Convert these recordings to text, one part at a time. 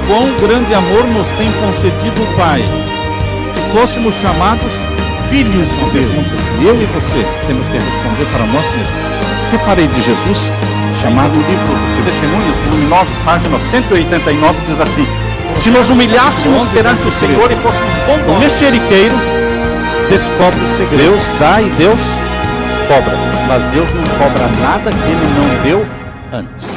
Quão grande amor nos tem concedido o Pai, que fôssemos chamados filhos de Deus. Eu e você temos que responder para nós mesmos: o que farei de Jesus? Chamado o livro de Testemunhos, volume 9, página 189, diz assim: se nos humilhássemos perante o Senhor e fôssemos bondosos, o mexeriqueiro descobre o segredo. Deus dá e Deus cobra, mas Deus não cobra nada que Ele não deu antes.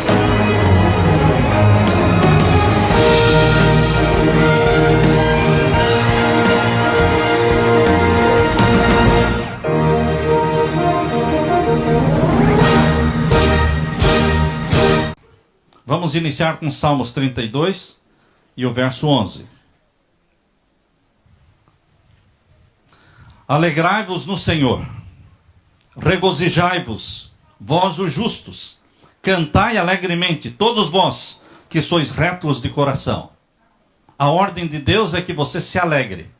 Vamos iniciar com Salmos 32 e o verso 11. Alegrai-vos no Senhor, regozijai-vos, vós os justos, cantai alegremente, todos vós que sois retos de coração. A ordem de Deus é que você se alegre,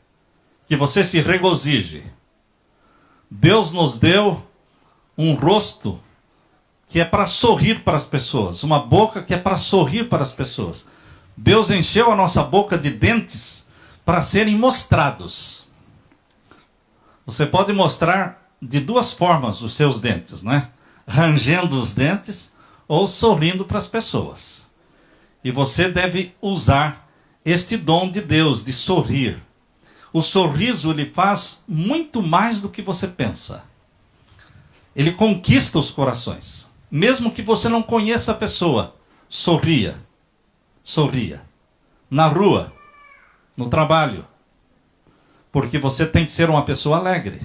que você se regozije. Deus nos deu um rosto que é para sorrir para as pessoas, uma boca que é para sorrir para as pessoas. Deus encheu a nossa boca de dentes para serem mostrados. Você pode mostrar de duas formas os seus dentes, né? Rangendo os dentes ou sorrindo para as pessoas. E você deve usar este dom de Deus de sorrir. O sorriso, ele faz muito mais do que você pensa. Ele conquista os corações. Mesmo que você não conheça a pessoa, sorria. Sorria. Na rua, no trabalho. Porque você tem que ser uma pessoa alegre.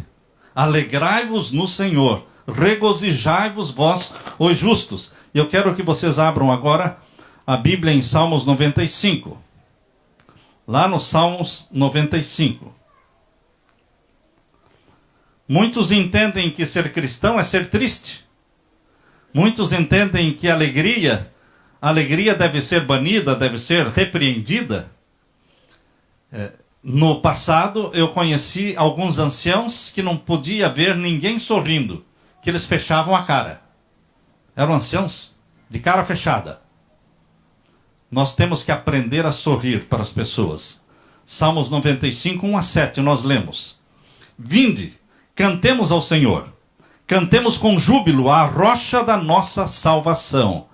Alegrai-vos no Senhor, regozijai-vos vós, os justos. E eu quero que vocês abram agora a Bíblia em Salmos 95. Lá no Salmos 95. Muitos entendem que ser cristão é ser triste. Muitos entendem que a alegria deve ser banida, deve ser repreendida. No passado, eu conheci alguns anciãos que não podia ver ninguém sorrindo, que eles fechavam a cara. Eram anciãos de cara fechada. Nós temos que aprender a sorrir para as pessoas. Salmos 95, 1 a 7, nós lemos: vinde, cantemos ao Senhor. Cantemos com júbilo à rocha da nossa salvação.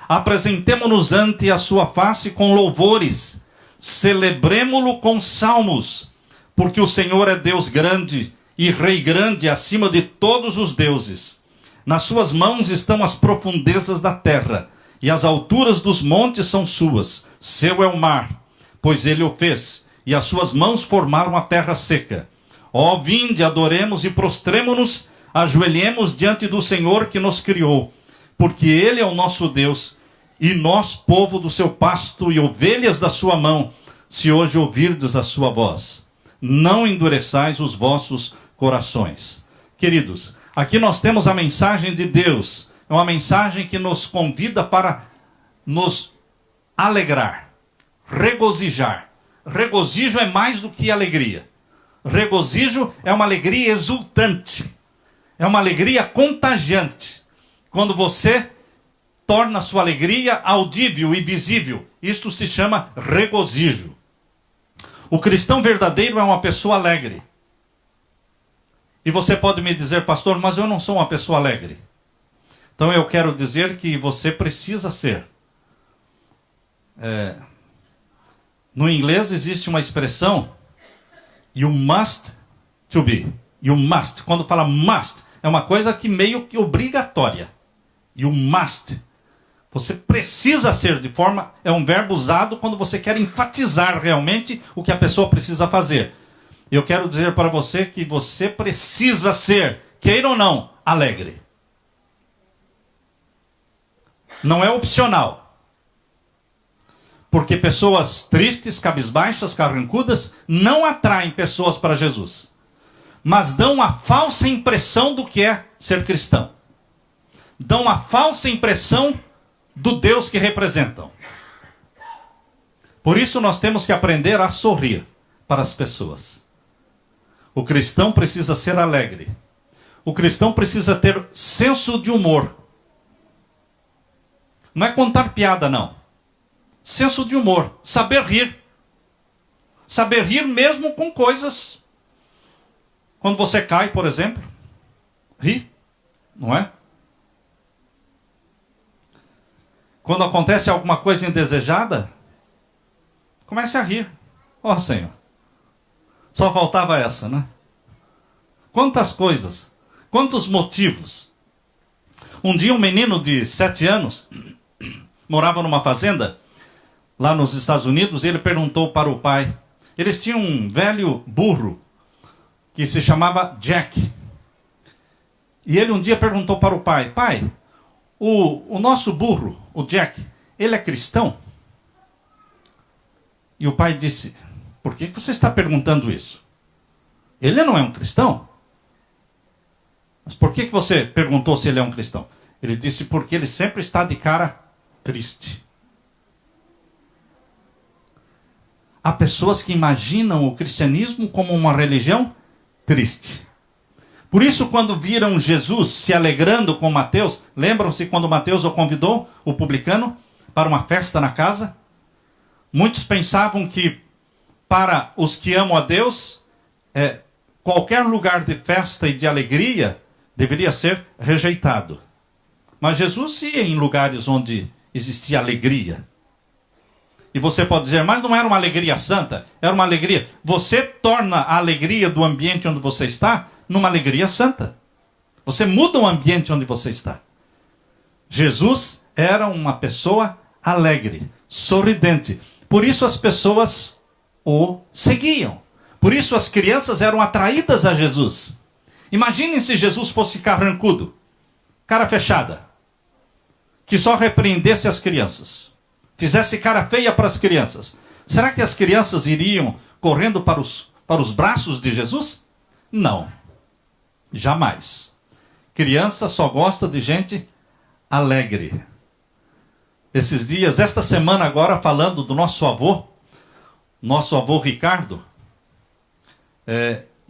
Apresentemo-nos ante a sua face com louvores. Celebremo-lo com salmos. Porque o Senhor é Deus grande e Rei grande acima de todos os deuses. Nas suas mãos estão as profundezas da terra, e as alturas dos montes são suas. Seu é o mar, pois ele o fez, e as suas mãos formaram a terra seca. Ó, vinde, adoremos e prostremo-nos, ajoelhemos diante do Senhor que nos criou, porque Ele é o nosso Deus, e nós, povo do seu pasto e ovelhas da sua mão, se hoje ouvirdes a sua voz. Não endureçais os vossos corações. Queridos, aqui nós temos a mensagem de Deus, é uma mensagem que nos convida para nos alegrar, regozijar. Regozijo é mais do que alegria. Regozijo é uma alegria exultante. É uma alegria contagiante. Quando você torna a sua alegria audível e visível. Isto se chama regozijo. O cristão verdadeiro é uma pessoa alegre. E você pode me dizer, pastor, mas eu não sou uma pessoa alegre. Então eu quero dizer que você precisa ser. No inglês existe uma expressão, you must to be. You must. Quando fala must, é uma coisa que meio que obrigatória. You must. Você precisa ser de forma... É um verbo usado quando você quer enfatizar realmente o que a pessoa precisa fazer. Eu quero dizer para você que você precisa ser, queira ou não, alegre. Não é opcional. Porque pessoas tristes, cabisbaixas, carrancudas, não atraem pessoas para Jesus. Mas dão a falsa impressão do que é ser cristão. Dão uma falsa impressão do Deus que representam. Por isso nós temos que aprender a sorrir para as pessoas. O cristão precisa ser alegre. O cristão precisa ter senso de humor. Não é contar piada, não. Senso de humor. Saber rir. Saber rir mesmo com coisas. Quando você cai, por exemplo. Ri. Não é? Quando acontece alguma coisa indesejada, comece a rir. Ó, Senhor. Só faltava essa, né? Quantas coisas. Quantos motivos. Um dia um menino de 7 anos morava numa fazenda lá nos Estados Unidos, e ele perguntou para o pai. Eles tinham um velho burro que se chamava Jack. E ele um dia perguntou para o pai: pai, o nosso burro, o Jack, ele é cristão? E o pai disse: por que você está perguntando isso? Ele não é um cristão. Mas por que você perguntou se ele é um cristão? Ele disse: porque ele sempre está de cara triste. Há pessoas que imaginam o cristianismo como uma religião triste. Por isso, quando viram Jesus se alegrando com Mateus, lembram-se quando Mateus o convidou, o publicano, para uma festa na casa? Muitos pensavam que, para os que amam a Deus, qualquer lugar de festa e de alegria deveria ser rejeitado. Mas Jesus ia em lugares onde existia alegria. E você pode dizer: mas não era uma alegria santa, era uma alegria. Você torna a alegria do ambiente onde você está numa alegria santa. Você muda o ambiente onde você está. Jesus era uma pessoa alegre, sorridente. Por isso as pessoas o seguiam. Por isso as crianças eram atraídas a Jesus. Imaginem se Jesus fosse carrancudo, cara fechada, que só repreendesse as crianças, fizesse cara feia para as crianças. Será que as crianças iriam correndo para os braços de Jesus? Não, jamais. Criança só gosta de gente alegre. Esses dias, esta semana agora, falando do nosso avô Ricardo,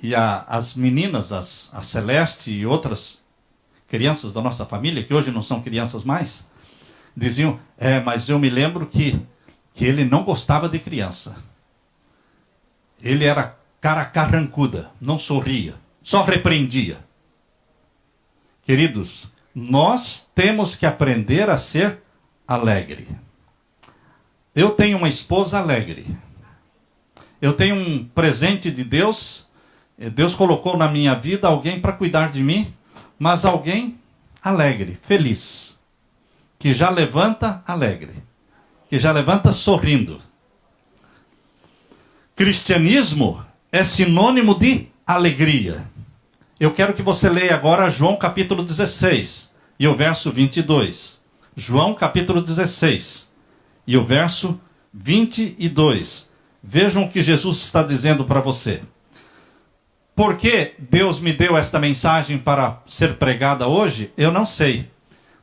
e as meninas, a Celeste e outras crianças da nossa família, que hoje não são crianças mais, diziam: mas eu me lembro que ele não gostava de criança. Ele era cara carrancuda, não sorria, só repreendia. Queridos, nós temos que aprender a ser alegre. Eu tenho uma esposa alegre. Eu tenho um presente de Deus. Deus colocou na minha vida alguém para cuidar de mim, mas alguém alegre, feliz, que já levanta alegre, que já levanta sorrindo. Cristianismo é sinônimo de alegria. Eu quero que você leia agora João capítulo 16 e o verso 22. João capítulo 16 e o verso 22. Vejam o que Jesus está dizendo para você. Por que Deus me deu esta mensagem para ser pregada hoje? Eu não sei.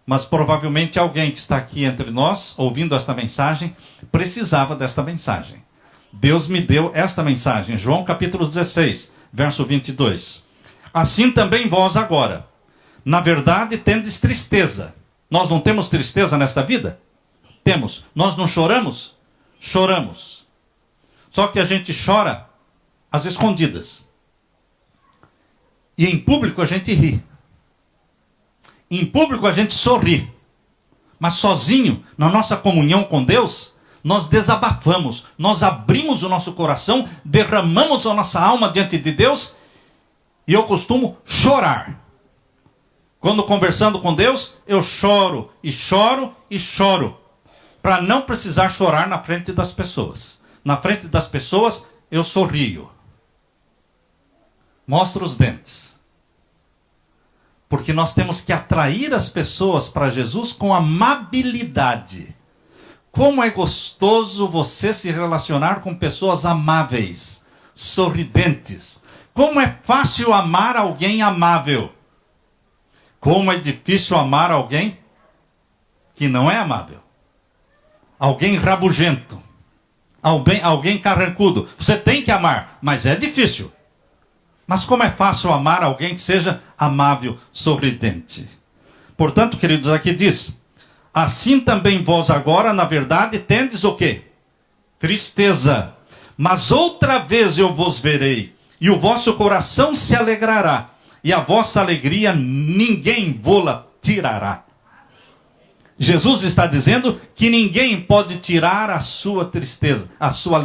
Mas provavelmente alguém que está aqui entre nós, ouvindo esta mensagem, precisava desta mensagem. Deus me deu esta mensagem. João capítulo 16, verso 22. Assim também vós agora, na verdade, tendes tristeza. Nós não temos tristeza nesta vida? Temos. Nós não choramos? Choramos. Só que a gente chora às escondidas. E em público a gente ri. Em público a gente sorri. Mas sozinho, na nossa comunhão com Deus, nós desabafamos. Nós abrimos o nosso coração, derramamos a nossa alma diante de Deus. E eu costumo chorar. Quando conversando com Deus, eu choro e choro e choro. Para não precisar chorar na frente das pessoas. Na frente das pessoas, eu sorrio. Mostra os dentes. Porque nós temos que atrair as pessoas para Jesus com amabilidade. Como é gostoso você se relacionar com pessoas amáveis, sorridentes. Como é fácil amar alguém amável. Como é difícil amar alguém que não é amável. Alguém rabugento. Alguém carrancudo. Você tem que amar, mas é difícil. Mas como é fácil amar alguém que seja amável, sorridente. Portanto, queridos, aqui diz: assim também vós agora, na verdade, tendes o quê? Tristeza. Mas outra vez eu vos verei, e o vosso coração se alegrará, e a vossa alegria ninguém vô-la tirará. Jesus está dizendo que ninguém pode tirar a sua tristeza, a sua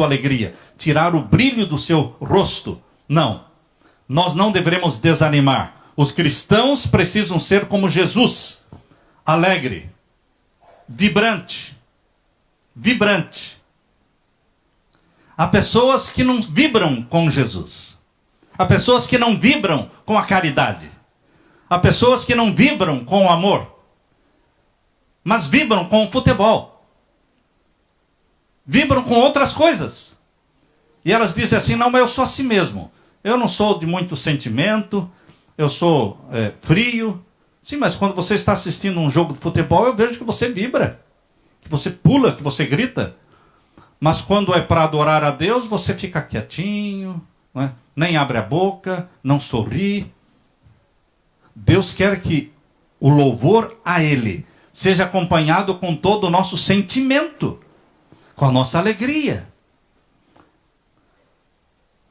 alegria, tirar o brilho do seu rosto. Não, nós não devemos desanimar. Os cristãos precisam ser como Jesus, alegre, vibrante. Há pessoas que não vibram com Jesus. Há pessoas que não vibram com a caridade. Há pessoas que não vibram com o amor. Mas vibram com o futebol. Vibram com outras coisas. E elas dizem assim: não, mas eu sou assim mesmo. Eu não sou de muito sentimento. Eu sou frio. Sim, mas quando você está assistindo um jogo de futebol, eu vejo que você vibra. Que você pula, que você grita. Mas quando é para adorar a Deus, você fica quietinho, não é? Nem abre a boca, não sorri. Deus quer que o louvor a Ele seja acompanhado com todo o nosso sentimento, com a nossa alegria.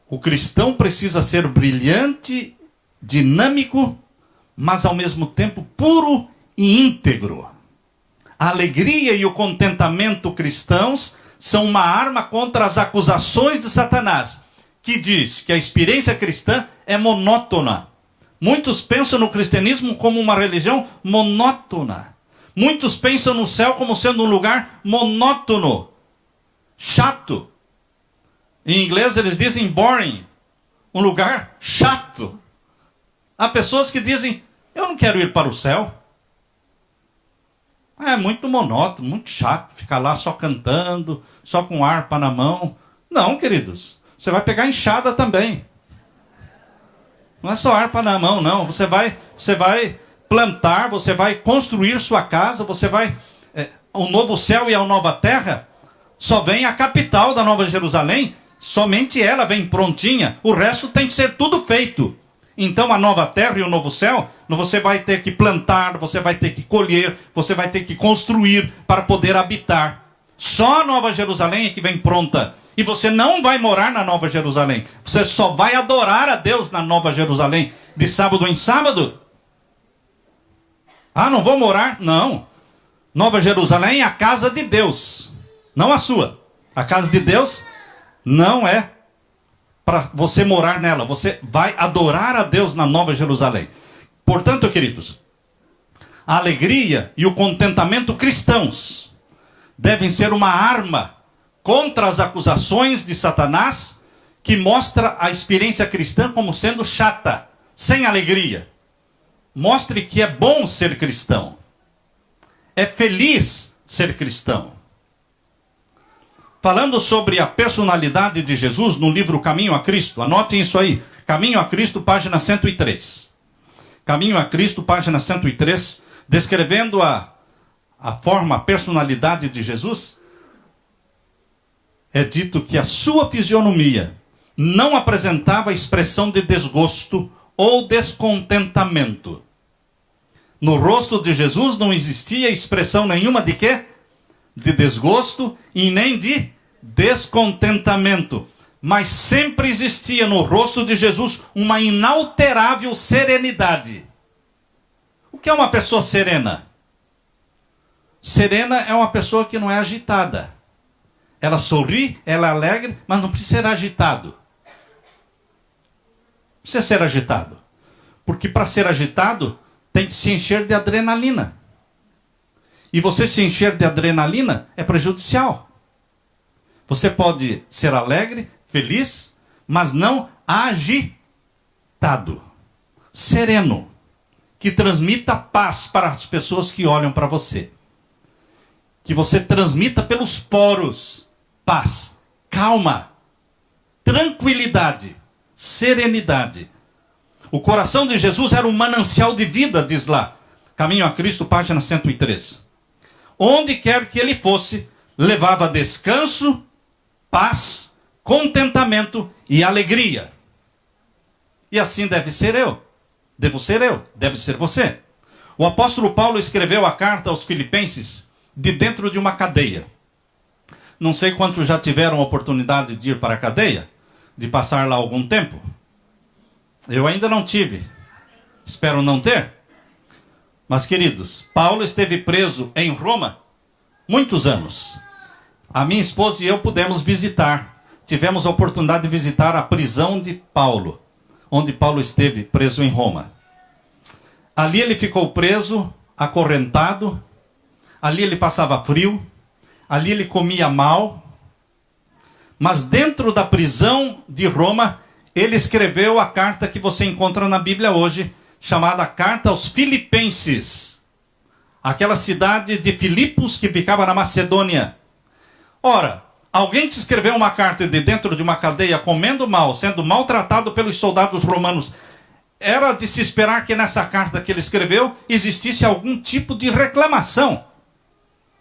O cristão precisa ser brilhante, dinâmico, mas ao mesmo tempo puro e íntegro. A alegria e o contentamento cristãos são uma arma contra as acusações de Satanás, que diz que a experiência cristã é monótona. Muitos pensam no cristianismo como uma religião monótona. Muitos pensam no céu como sendo um lugar monótono, chato. Em inglês eles dizem boring, um lugar chato. Há pessoas que dizem: eu não quero ir para o céu. É muito monótono, muito chato, ficar lá só cantando, só com harpa na mão. Não, queridos, você vai pegar enxada também. Não é só harpa na mão, não. Você vai plantar, você vai construir sua casa, você vai... o novo céu e a nova terra, só vem a capital da Nova Jerusalém, somente ela vem prontinha, o resto tem que ser tudo feito. Então a nova terra e o novo céu, você vai ter que plantar, você vai ter que colher, você vai ter que construir para poder habitar. Só a Nova Jerusalém é que vem pronta. E você não vai morar na Nova Jerusalém. Você só vai adorar a Deus na Nova Jerusalém, de sábado em sábado. Ah, não vou morar? Não. Nova Jerusalém é a casa de Deus, não a sua. A casa de Deus não é para você morar nela. Você vai adorar a Deus na Nova Jerusalém. Portanto, queridos, a alegria e o contentamento cristãos devem ser uma arma contra as acusações de Satanás, que mostra a experiência cristã como sendo chata, sem alegria. Mostre que é bom ser cristão. É feliz ser cristão. Falando sobre a personalidade de Jesus no livro Caminho a Cristo, anotem isso aí. Caminho a Cristo, página 103. Caminho a Cristo, página 103, descrevendo a forma, a personalidade de Jesus, é dito que a sua fisionomia não apresentava expressão de desgosto ou descontentamento. No rosto de Jesus não existia expressão nenhuma de quê? De desgosto e nem de descontentamento. Mas sempre existia no rosto de Jesus uma inalterável serenidade. O que é uma pessoa serena? Serena é uma pessoa que não é agitada. Ela sorri, ela é alegre, mas não precisa ser agitado. Não precisa ser agitado. Porque para ser agitado, tem que se encher de adrenalina. E você se encher de adrenalina é prejudicial. Você pode ser alegre, feliz, mas não agitado. Sereno. Que transmita paz para as pessoas que olham para você. Que você transmita pelos poros paz, calma, tranquilidade, serenidade. O coração de Jesus era um manancial de vida, diz lá. Caminho a Cristo, página 103. Onde quer que ele fosse, levava descanso, paz, contentamento e alegria. E assim deve ser eu. Devo ser eu, deve ser você. O apóstolo Paulo escreveu a carta aos Filipenses de dentro de uma cadeia. Não sei quantos já tiveram a oportunidade de ir para a cadeia, de passar lá algum tempo. Eu ainda não tive. Espero não ter. Mas, queridos, Paulo esteve preso em Roma muitos anos. A minha esposa e eu pudemos visitar. Tivemos a oportunidade de visitar a prisão de Paulo, onde Paulo esteve preso em Roma. Ali ele ficou preso, acorrentado. Ali ele passava frio. Ali ele comia mal. Mas dentro da prisão de Roma, ele escreveu a carta que você encontra na Bíblia hoje, chamada Carta aos Filipenses. Aquela cidade de Filipos que ficava na Macedônia. Ora, alguém te escreveu uma carta de dentro de uma cadeia, comendo mal, sendo maltratado pelos soldados romanos. Era de se esperar que nessa carta que ele escreveu existisse algum tipo de reclamação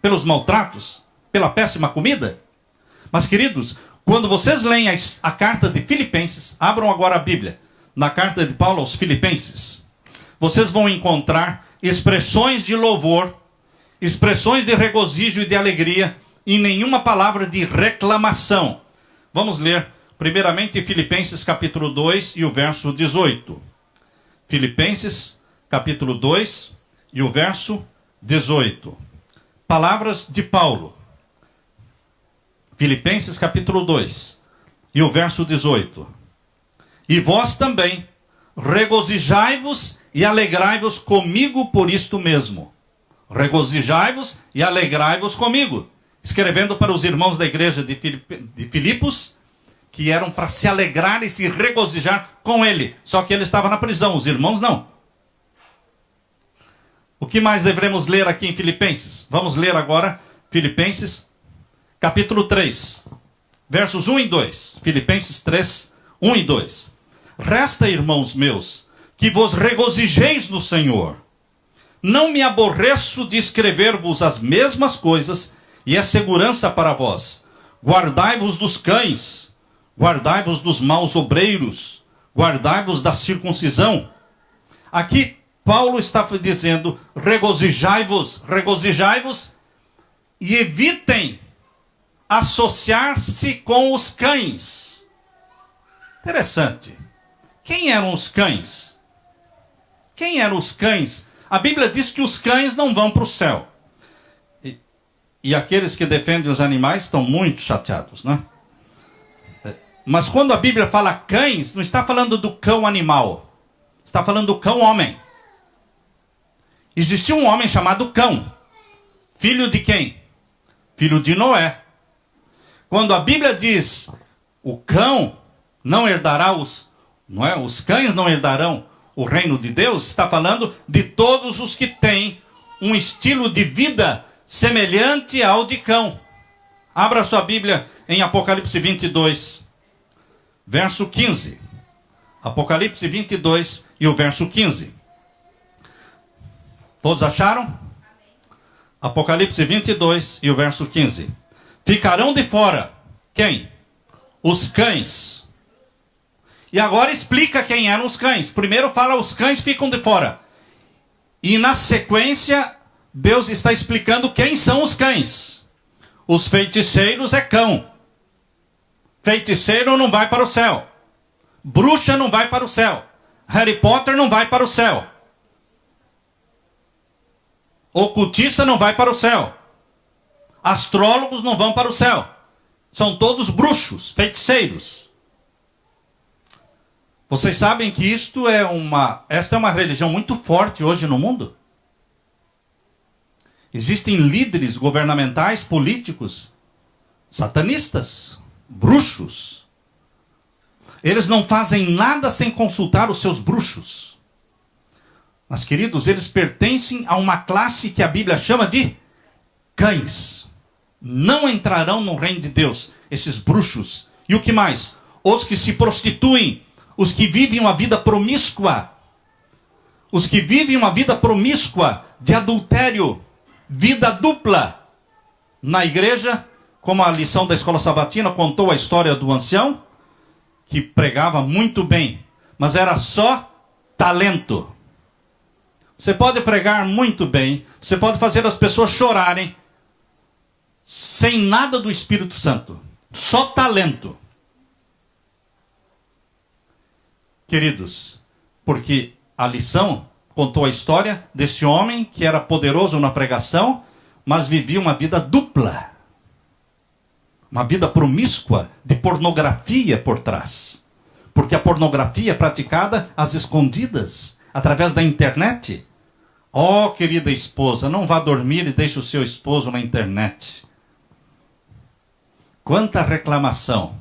pelos maltratos, pela péssima comida. Mas, queridos, quando vocês leem a carta de Filipenses, abram agora a Bíblia, na carta de Paulo aos Filipenses, vocês vão encontrar expressões de louvor, expressões de regozijo e de alegria, e nenhuma palavra de reclamação. Vamos ler, primeiramente, Filipenses capítulo 2 e o verso 18. Filipenses capítulo 2 e o verso 18. Palavras de Paulo. Filipenses capítulo 2 e o verso 18. E vós também, regozijai-vos e alegrai-vos comigo por isto mesmo. Regozijai-vos e alegrai-vos comigo. Escrevendo para os irmãos da igreja de Filipos, que eram para se alegrar e se regozijar com ele. Só que ele estava na prisão, os irmãos não. O que mais devemos ler aqui em Filipenses? Vamos ler agora Filipenses capítulo 3, versos 1 e 2. Filipenses 3, 1 e 2. Resta, irmãos meus, que vos regozijeis no Senhor. Não me aborreço de escrever-vos as mesmas coisas, e é segurança para vós. Guardai-vos dos cães, guardai-vos dos maus obreiros, guardai-vos da circuncisão. Aqui Paulo está dizendo, regozijai-vos, regozijai-vos, e evitem associar-se com os cães. Interessante. Quem eram os cães? Quem eram os cães? A Bíblia diz que os cães não vão para o céu. E aqueles que defendem os animais estão muito chateados, né? Mas quando a Bíblia fala cães, não está falando do cão animal. Está falando do cão homem. Existia um homem chamado Cão. Filho de quem? Filho de Noé. Quando a Bíblia diz, o cão não herdará os cães não herdarão o reino de Deus, está falando de todos os que têm um estilo de vida semelhante ao de cão. Abra sua Bíblia em Apocalipse 22, verso 15. Apocalipse 22 e o verso 15. Todos acharam? Apocalipse 22 e o verso 15. Ficarão de fora. Quem? Os cães. E agora explica quem eram os cães. Primeiro fala os cães ficam de fora. E na sequência, Deus está explicando quem são os cães. Os feiticeiros é cão. Feiticeiro não vai para o céu. Bruxa não vai para o céu. Harry Potter não vai para o céu. Ocultista não vai para o céu. Astrólogos não vão para o céu. São todos bruxos, feiticeiros. Vocês sabem que esta é uma religião muito forte hoje no mundo? Existem líderes governamentais, políticos, satanistas, bruxos. Eles não fazem nada sem consultar os seus bruxos. Mas, queridos, eles pertencem a uma classe que a Bíblia chama de cães. Não entrarão no reino de Deus, esses bruxos. E o que mais? Os que se prostituem, os que vivem uma vida promíscua, os que vivem uma vida promíscua de adultério, vida dupla na igreja, como a lição da escola sabatina contou a história do ancião, que pregava muito bem, mas era só talento. Você pode pregar muito bem, você pode fazer as pessoas chorarem, sem nada do Espírito Santo, só talento. Queridos, porque a lição contou a história desse homem que era poderoso na pregação, mas vivia uma vida dupla. Uma vida promíscua de pornografia por trás. Porque a pornografia é praticada às escondidas, através da internet. Oh, querida esposa, não vá dormir e deixe o seu esposo na internet. Quanta reclamação.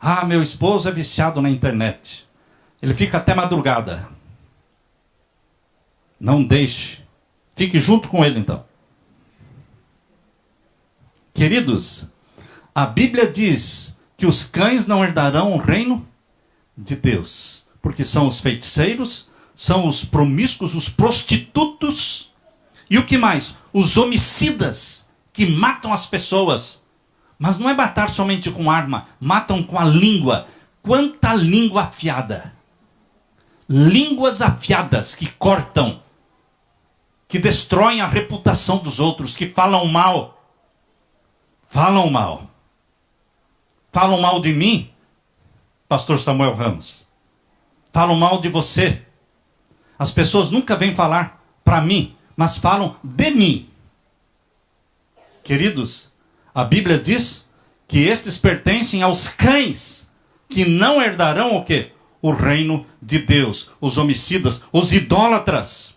Ah, meu esposo é viciado na internet. Ele fica até madrugada. Não deixe. Fique junto com ele então. Queridos, a Bíblia diz que os cães não herdarão o reino de Deus. Porque são os feiticeiros, são os promíscuos, os prostitutos. E o que mais? Os homicidas que matam as pessoas. Mas não é matar somente com arma, matam com a língua. Quanta língua afiada. Línguas afiadas que cortam, que destroem a reputação dos outros, que falam mal. Falam mal. Falam mal de mim, pastor Samuel Ramos. Falam mal de você. As pessoas nunca vêm falar para mim, mas falam de mim. Queridos, a Bíblia diz que estes pertencem aos cães, que não herdarão o quê? O reino de Deus. Os homicidas, os idólatras.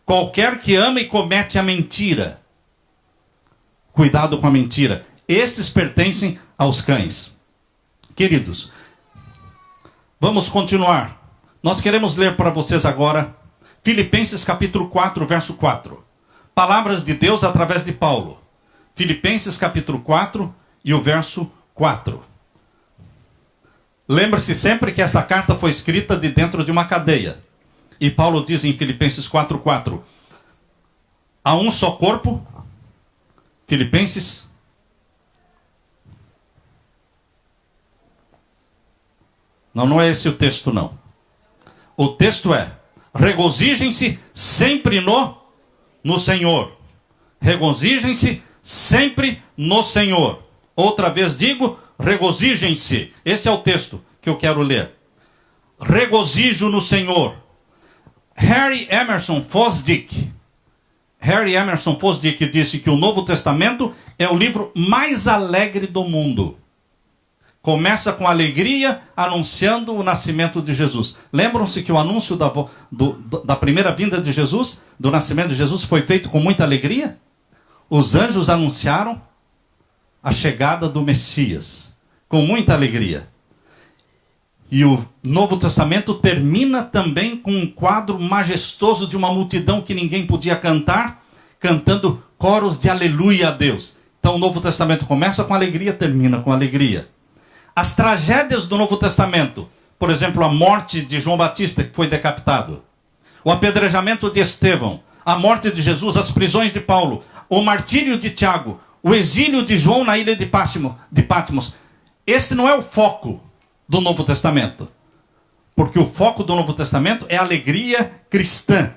Qualquer que ama e comete a mentira. Cuidado com a mentira. Estes pertencem aos cães. Queridos, vamos continuar. Nós queremos ler para vocês agora Filipenses capítulo 4, verso 4. Palavras de Deus através de Paulo. Filipenses capítulo 4 e o verso 4. Lembre-se sempre que essa carta foi escrita de dentro de uma cadeia. E Paulo diz em Filipenses 4:4, há um só corpo. Filipenses. Não é esse o texto não. O texto é: regozijem-se sempre no Senhor. Regozijem-se sempre no Senhor. Outra vez digo, regozijem-se. Esse é o texto que eu quero ler. Regozijo no Senhor. Harry Emerson Fosdick disse que o Novo Testamento é o livro mais alegre do mundo. Começa com alegria, anunciando o nascimento de Jesus. Lembram-se que o anúncio da primeira vinda de Jesus, do nascimento de Jesus, foi feito com muita alegria? Os anjos anunciaram a chegada do Messias, com muita alegria. E o Novo Testamento termina também com um quadro majestoso de uma multidão que ninguém podia cantar, cantando coros de aleluia a Deus. Então o Novo Testamento começa com alegria, termina com alegria. As tragédias do Novo Testamento, por exemplo, a morte de João Batista, que foi decapitado, o apedrejamento de Estevão, a morte de Jesus, as prisões de Paulo, o martírio de Tiago, o exílio de João na ilha de Patmos. Esse não é o foco do Novo Testamento. Porque o foco do Novo Testamento é a alegria cristã.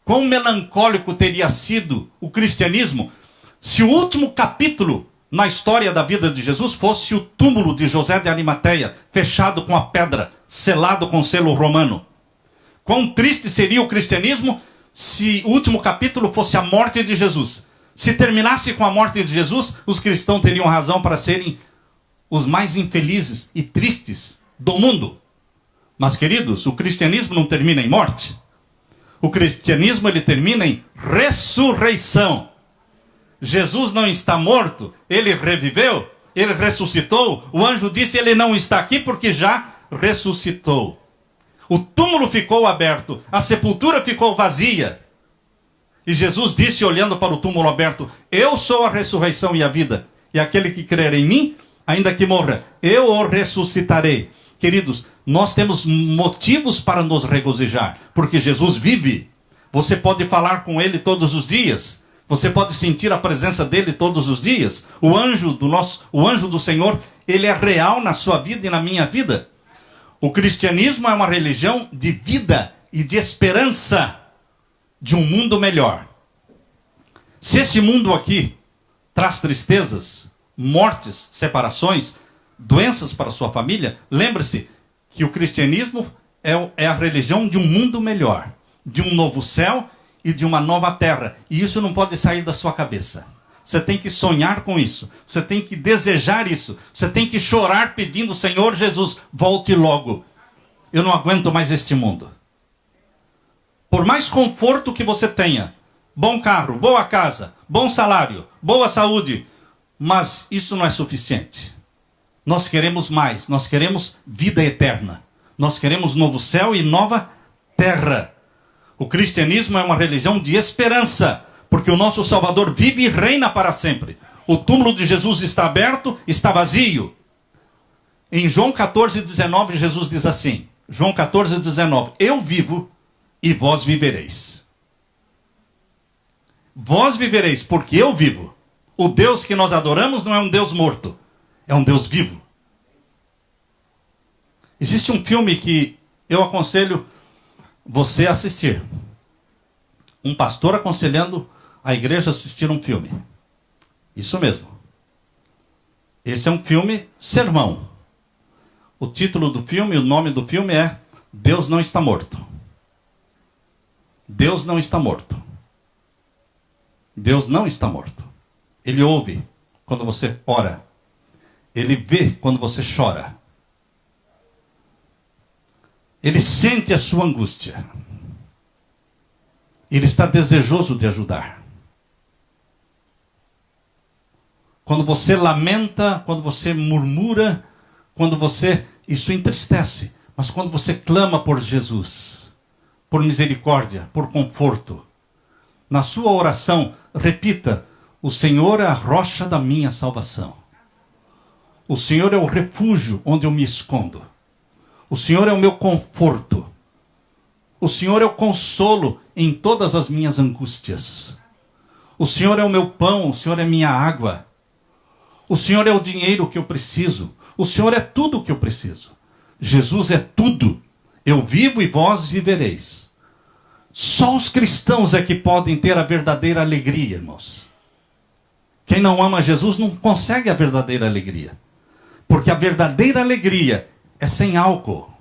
Quão melancólico teria sido o cristianismo se o último capítulo na história da vida de Jesus fosse o túmulo de José de Arimateia, fechado com a pedra, selado com selo romano. Quão triste seria o cristianismo se o último capítulo fosse a morte de Jesus. Se terminasse com a morte de Jesus, os cristãos teriam razão para serem os mais infelizes e tristes do mundo. Mas, queridos, o cristianismo não termina em morte. O cristianismo ele termina em ressurreição. Jesus não está morto, ele reviveu, ele ressuscitou. O anjo disse, ele não está aqui porque já ressuscitou. O túmulo ficou aberto, a sepultura ficou vazia. E Jesus disse, olhando para o túmulo aberto, eu sou a ressurreição e a vida. E aquele que crer em mim, ainda que morra, eu o ressuscitarei. Queridos, nós temos motivos para nos regozijar, porque Jesus vive. Você pode falar com Ele todos os dias. Você pode sentir a presença dEle todos os dias. O anjo do Senhor, ele é real na sua vida e na minha vida. O cristianismo é uma religião de vida e de esperança de um mundo melhor. Se esse mundo aqui traz tristezas, mortes, separações, doenças para a sua família, lembre-se que o cristianismo é a religião de um mundo melhor, de um novo céu e de uma nova terra. E isso não pode sair da sua cabeça. Você tem que sonhar com isso. Você tem que desejar isso. Você tem que chorar pedindo, Senhor Jesus, volte logo. Eu não aguento mais este mundo. Por mais conforto que você tenha, bom carro, boa casa, bom salário, boa saúde, mas isso não é suficiente. Nós queremos mais, nós queremos vida eterna. Nós queremos novo céu e nova terra. O cristianismo é uma religião de esperança, porque o nosso Salvador vive e reina para sempre. O túmulo de Jesus está aberto, está vazio. Em João 14,19, Jesus diz assim, João 14,19, eu vivo e vós vivereis. Vós vivereis, porque eu vivo. O Deus que nós adoramos não é um Deus morto, é um Deus vivo. Existe um filme que eu aconselho você a assistir. Um pastor aconselhando a igreja a assistir um filme. Isso mesmo. Esse é um filme sermão. O título do filme, o nome do filme é Deus não está morto. Deus não está morto. Deus não está morto. Ele ouve quando você ora. Ele vê quando você chora. Ele sente a sua angústia. Ele está desejoso de ajudar. Quando você lamenta, quando você murmura, isso entristece. Mas quando você clama por Jesus, por misericórdia, por conforto, na sua oração, repita, o Senhor é a rocha da minha salvação. O Senhor é o refúgio onde eu me escondo. O Senhor é o meu conforto. O Senhor é o consolo em todas as minhas angústias. O Senhor é o meu pão, o Senhor é minha água. O Senhor é o dinheiro que eu preciso. O Senhor é tudo o que eu preciso. Jesus é tudo. Eu vivo e vós vivereis. Só os cristãos é que podem ter a verdadeira alegria, irmãos. Quem não ama Jesus não consegue a verdadeira alegria. Porque a verdadeira alegria é sem álcool.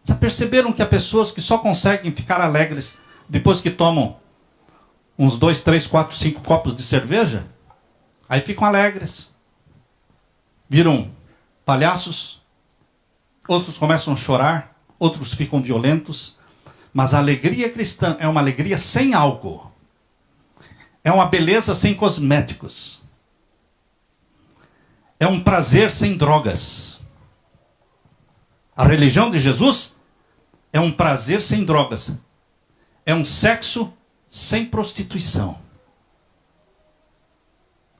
Já perceberam que há pessoas que só conseguem ficar alegres depois que tomam uns 2, 3, 4, 5 copos de cerveja? Aí ficam alegres. Viram palhaços. Outros começam a chorar. Outros ficam violentos. Mas a alegria cristã é uma alegria sem álcool. É uma beleza sem cosméticos. É um prazer sem drogas. A religião de Jesus é um prazer sem drogas. É um sexo sem prostituição.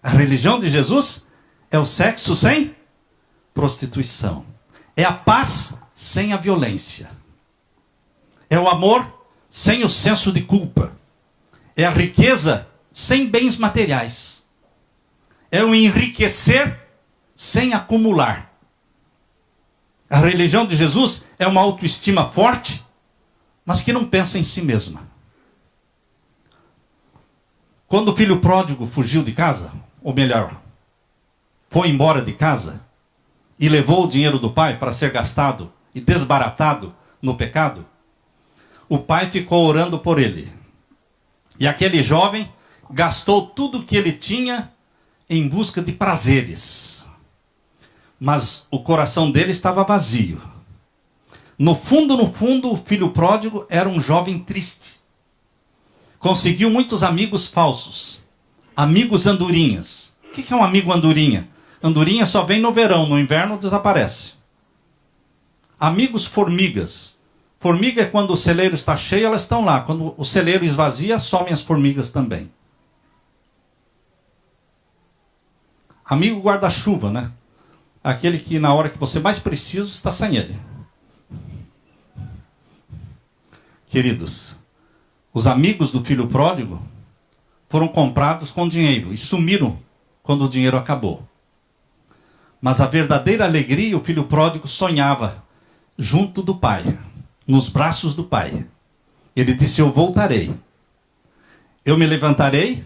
A religião de Jesus é o sexo sem prostituição. É a paz sem a violência. É o amor sem o senso de culpa. É a riqueza sem bens materiais. É o enriquecer sem acumular. A religião de Jesus é uma autoestima forte, mas que não pensa em si mesma. Quando o filho pródigo fugiu de casa, ou melhor, foi embora de casa e levou o dinheiro do pai para ser gastado e desbaratado no pecado, o pai ficou orando por ele. E aquele jovem gastou tudo o que ele tinha em busca de prazeres. Mas o coração dele estava vazio. No fundo, o filho pródigo era um jovem triste. Conseguiu muitos amigos falsos. Amigos andorinhas. O que é um amigo andorinha? Andorinha só vem no verão, no inverno desaparece. Amigos formigas. Formiga é quando o celeiro está cheio, elas estão lá. Quando o celeiro esvazia, somem as formigas também. amigo guarda-chuva, né? Aquele que na hora que você mais precisa está sem ele. Queridos, os amigos do filho pródigo foram comprados com dinheiro e sumiram quando o dinheiro acabou. Mas a verdadeira alegria, o filho pródigo sonhava junto do pai, nos braços do pai. Ele disse: eu voltarei, eu me levantarei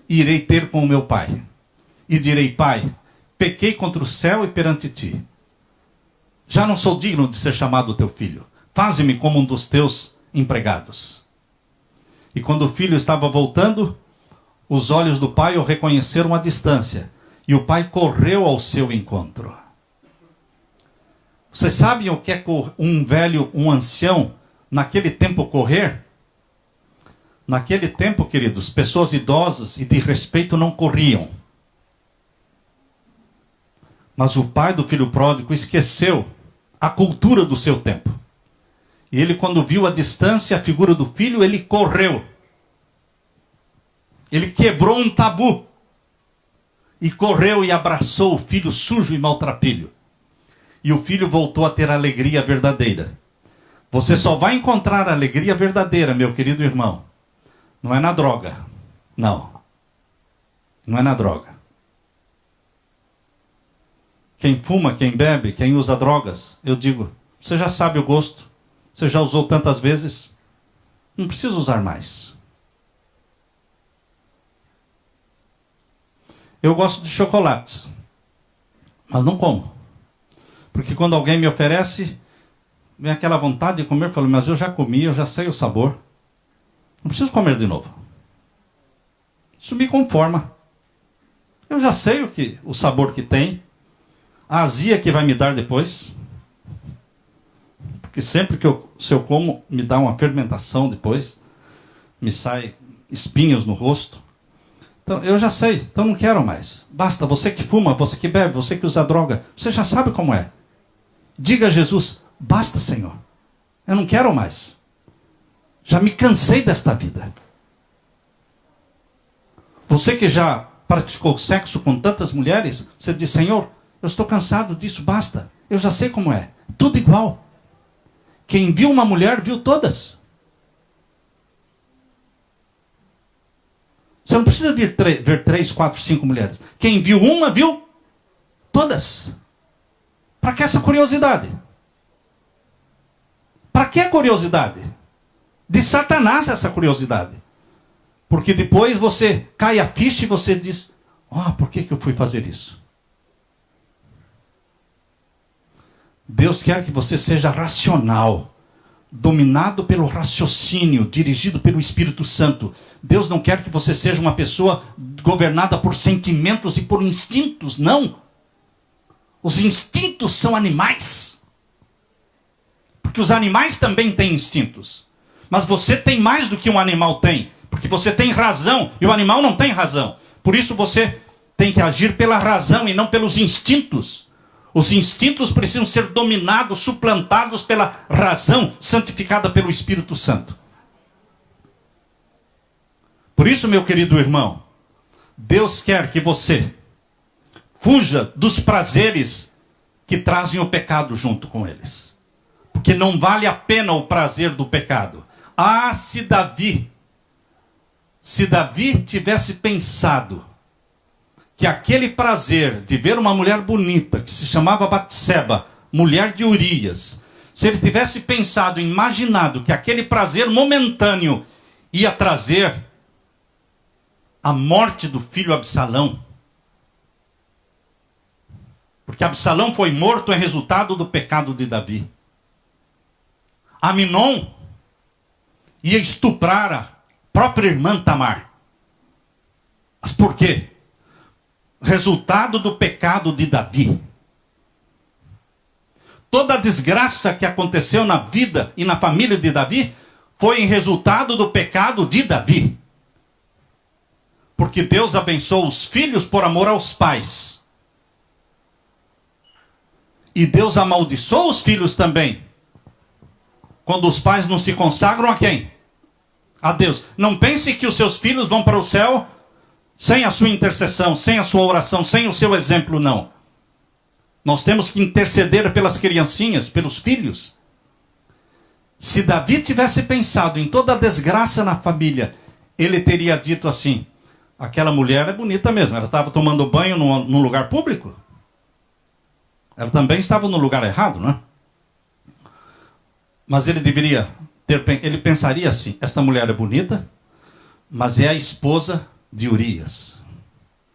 e irei ter com o meu pai. E direi: pai, pequei contra o céu e perante ti. Já não sou digno de ser chamado teu filho. Faze-me como um dos teus empregados. E quando o filho estava voltando, os olhos do pai o reconheceram à distância. E o pai correu ao seu encontro. Vocês sabem o que é um velho, um ancião, naquele tempo correr? Naquele tempo, queridos, pessoas idosas e de respeito não corriam. Mas o pai do filho pródigo esqueceu a cultura do seu tempo. E ele, quando viu à distância a figura do filho, ele correu. Ele quebrou um tabu. E correu e abraçou o filho sujo e maltrapilho. E o filho voltou a ter a alegria verdadeira. Você só vai encontrar a alegria verdadeira, meu querido irmão. Não é na droga. Não. Não é na droga. Quem fuma, quem bebe, quem usa drogas, eu digo, você já sabe o gosto. Você já usou tantas vezes. Não precisa usar mais. Eu gosto de chocolates, mas não como. Porque quando alguém me oferece, vem aquela vontade de comer, eu falo, mas eu já comi, eu já sei o sabor. Não preciso comer de novo. Isso me conforma. Eu já sei o sabor que tem, a azia que vai me dar depois. Porque sempre se eu como, me dá uma fermentação depois. Me sai espinhos no rosto. Então, eu já sei, então não quero mais. Basta, você que fuma, você que bebe, você que usa droga, você já sabe como é. Diga a Jesus, basta, Senhor. Eu não quero mais. Já me cansei desta vida. Você que já praticou sexo com tantas mulheres, você diz, Senhor, eu estou cansado disso, basta. Eu já sei como é. Tudo igual. Quem viu uma mulher, viu todas. Você não precisa ver 3, 4, 5 mulheres. Quem viu uma, viu todas. Para que essa curiosidade? Para que a curiosidade? De Satanás essa curiosidade. Porque depois você cai a ficha e você diz, por que eu fui fazer isso? Deus quer que você seja racional, dominado pelo raciocínio, dirigido pelo Espírito Santo. Deus não quer que você seja uma pessoa governada por sentimentos e por instintos, não. Os instintos são animais. Porque os animais também têm instintos. Mas você tem mais do que um animal tem. Porque você tem razão e o animal não tem razão. Por isso você tem que agir pela razão e não pelos instintos. Os instintos precisam ser dominados, suplantados pela razão santificada pelo Espírito Santo. Por isso, meu querido irmão, Deus quer que você fuja dos prazeres que trazem o pecado junto com eles. Porque não vale a pena o prazer do pecado. Se Davi tivesse pensado que aquele prazer de ver uma mulher bonita, que se chamava Batseba, mulher de Urias, se ele tivesse pensado, imaginado que aquele prazer momentâneo ia trazer a morte do filho Absalão, porque Absalão foi morto em resultado do pecado de Davi. Aminon ia estuprar a própria irmã Tamar. Mas por quê? Resultado do pecado de Davi. Toda a desgraça que aconteceu na vida e na família de Davi foi em resultado do pecado de Davi. Porque Deus abençoou os filhos por amor aos pais. E Deus amaldiçoou os filhos também. Quando os pais não se consagram a quem? A Deus. Não pense que os seus filhos vão para o céu sem a sua intercessão, sem a sua oração, sem o seu exemplo, não. Nós temos que interceder pelas criancinhas, pelos filhos. Se Davi tivesse pensado em toda a desgraça na família, ele teria dito assim: aquela mulher é bonita mesmo, ela estava tomando banho num lugar público. Ela também estava no lugar errado, não é? Mas ele ele pensaria assim: esta mulher é bonita, mas é a esposa de Urias.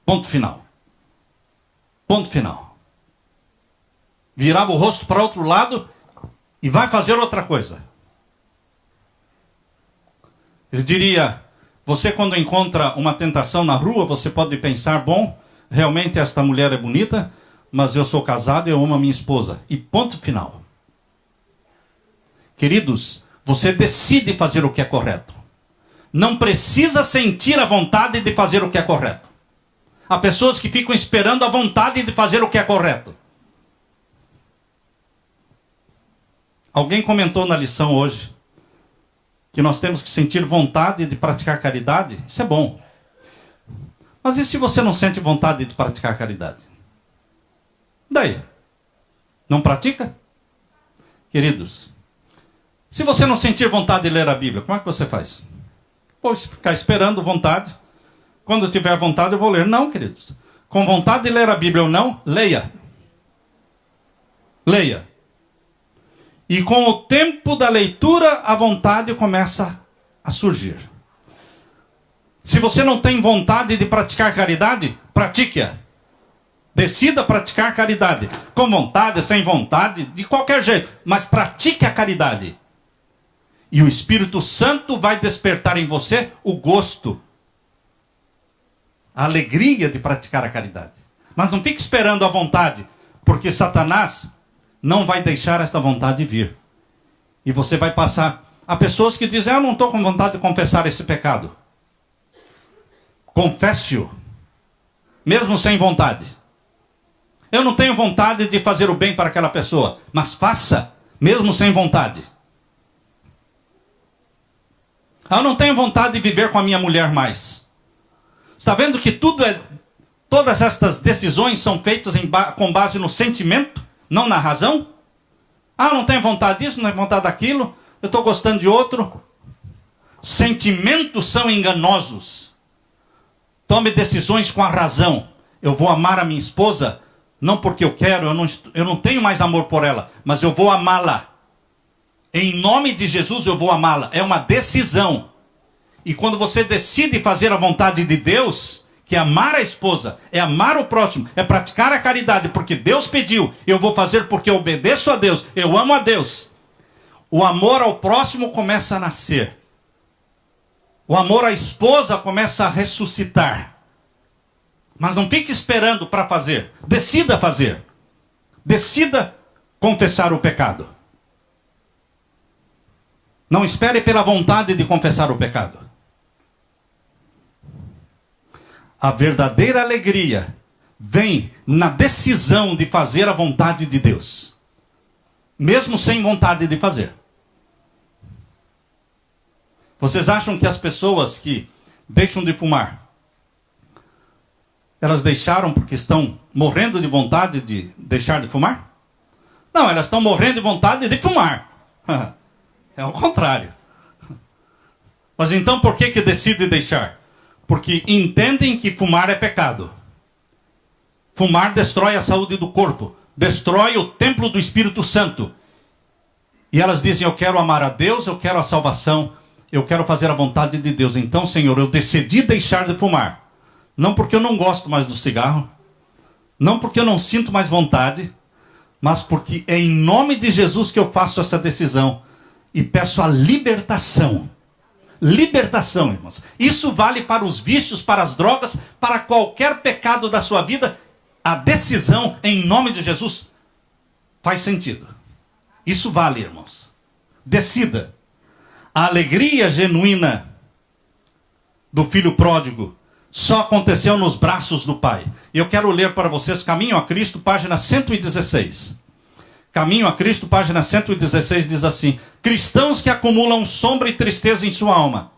Ponto final. Ponto final. Virava o rosto para outro lado e vai fazer outra coisa. Ele diria: você quando encontra uma tentação na rua, você pode pensar: bom, realmente esta mulher é bonita, mas eu sou casado e eu amo a minha esposa. E ponto final. Queridos, você decide fazer o que é correto. Não precisa sentir a vontade de fazer o que é correto. Há pessoas que ficam esperando a vontade de fazer o que é correto. Alguém comentou na lição hoje que nós temos que sentir vontade de praticar caridade. Isso é bom. Mas e se você não sente vontade de praticar caridade? Daí? Não pratica? Queridos, se você não sentir vontade de ler a Bíblia, como é que você faz? Vou ficar esperando vontade. Quando tiver vontade eu vou ler. Não, queridos. Com vontade de ler a Bíblia ou não, leia. Leia. E com o tempo da leitura, a vontade começa a surgir. Se você não tem vontade de praticar caridade, pratique-a. Decida praticar caridade. Com vontade, sem vontade, de qualquer jeito. Mas pratique a caridade. E o Espírito Santo vai despertar em você o gosto, a alegria de praticar a caridade. Mas não fique esperando a vontade, porque Satanás não vai deixar esta vontade vir. E você vai passar. Há pessoas que dizem: eu não estou com vontade de confessar esse pecado. Confesse-o, mesmo sem vontade. Eu não tenho vontade de fazer o bem para aquela pessoa, mas faça, mesmo sem vontade. Eu não tenho vontade de viver com a minha mulher mais. Está vendo que todas estas decisões são feitas com base no sentimento, não na razão? Ah, não tenho vontade disso, não tenho vontade daquilo, eu estou gostando de outro. Sentimentos são enganosos. Tome decisões com a razão. Eu vou amar a minha esposa, não porque eu quero, eu não tenho mais amor por ela, mas eu vou amá-la. Em nome de Jesus eu vou amá-la. É uma decisão. E quando você decide fazer a vontade de Deus, que é amar a esposa, é amar o próximo, é praticar a caridade, porque Deus pediu, eu vou fazer porque eu obedeço a Deus, eu amo a Deus. O amor ao próximo começa a nascer. O amor à esposa começa a ressuscitar. Mas não fique esperando para fazer. Decida fazer. Decida confessar o pecado. Não espere pela vontade de confessar o pecado. A verdadeira alegria vem na decisão de fazer a vontade de Deus, mesmo sem vontade de fazer. Vocês acham que as pessoas que deixam de fumar, elas deixaram porque estão morrendo de vontade de deixar de fumar? Não, elas estão morrendo de vontade de fumar. É o contrário. Mas então por que decide deixar? Porque entendem que fumar é pecado. Fumar destrói a saúde do corpo, destrói o templo do Espírito Santo. E elas dizem: eu quero amar a Deus, eu quero a salvação, eu quero fazer a vontade de Deus. Então, Senhor, eu decidi deixar de fumar. Não porque eu não gosto mais do cigarro, não porque eu não sinto mais vontade, mas porque é em nome de Jesus que eu faço essa decisão. E peço a libertação. Libertação, irmãos. Isso vale para os vícios, para as drogas, para qualquer pecado da sua vida. A decisão em nome de Jesus faz sentido. Isso vale, irmãos. Decida. A alegria genuína do filho pródigo só aconteceu nos braços do Pai. Eu quero ler para vocês Caminho a Cristo, página 116. Caminho a Cristo, página 116, diz assim: cristãos que acumulam sombra e tristeza em sua alma.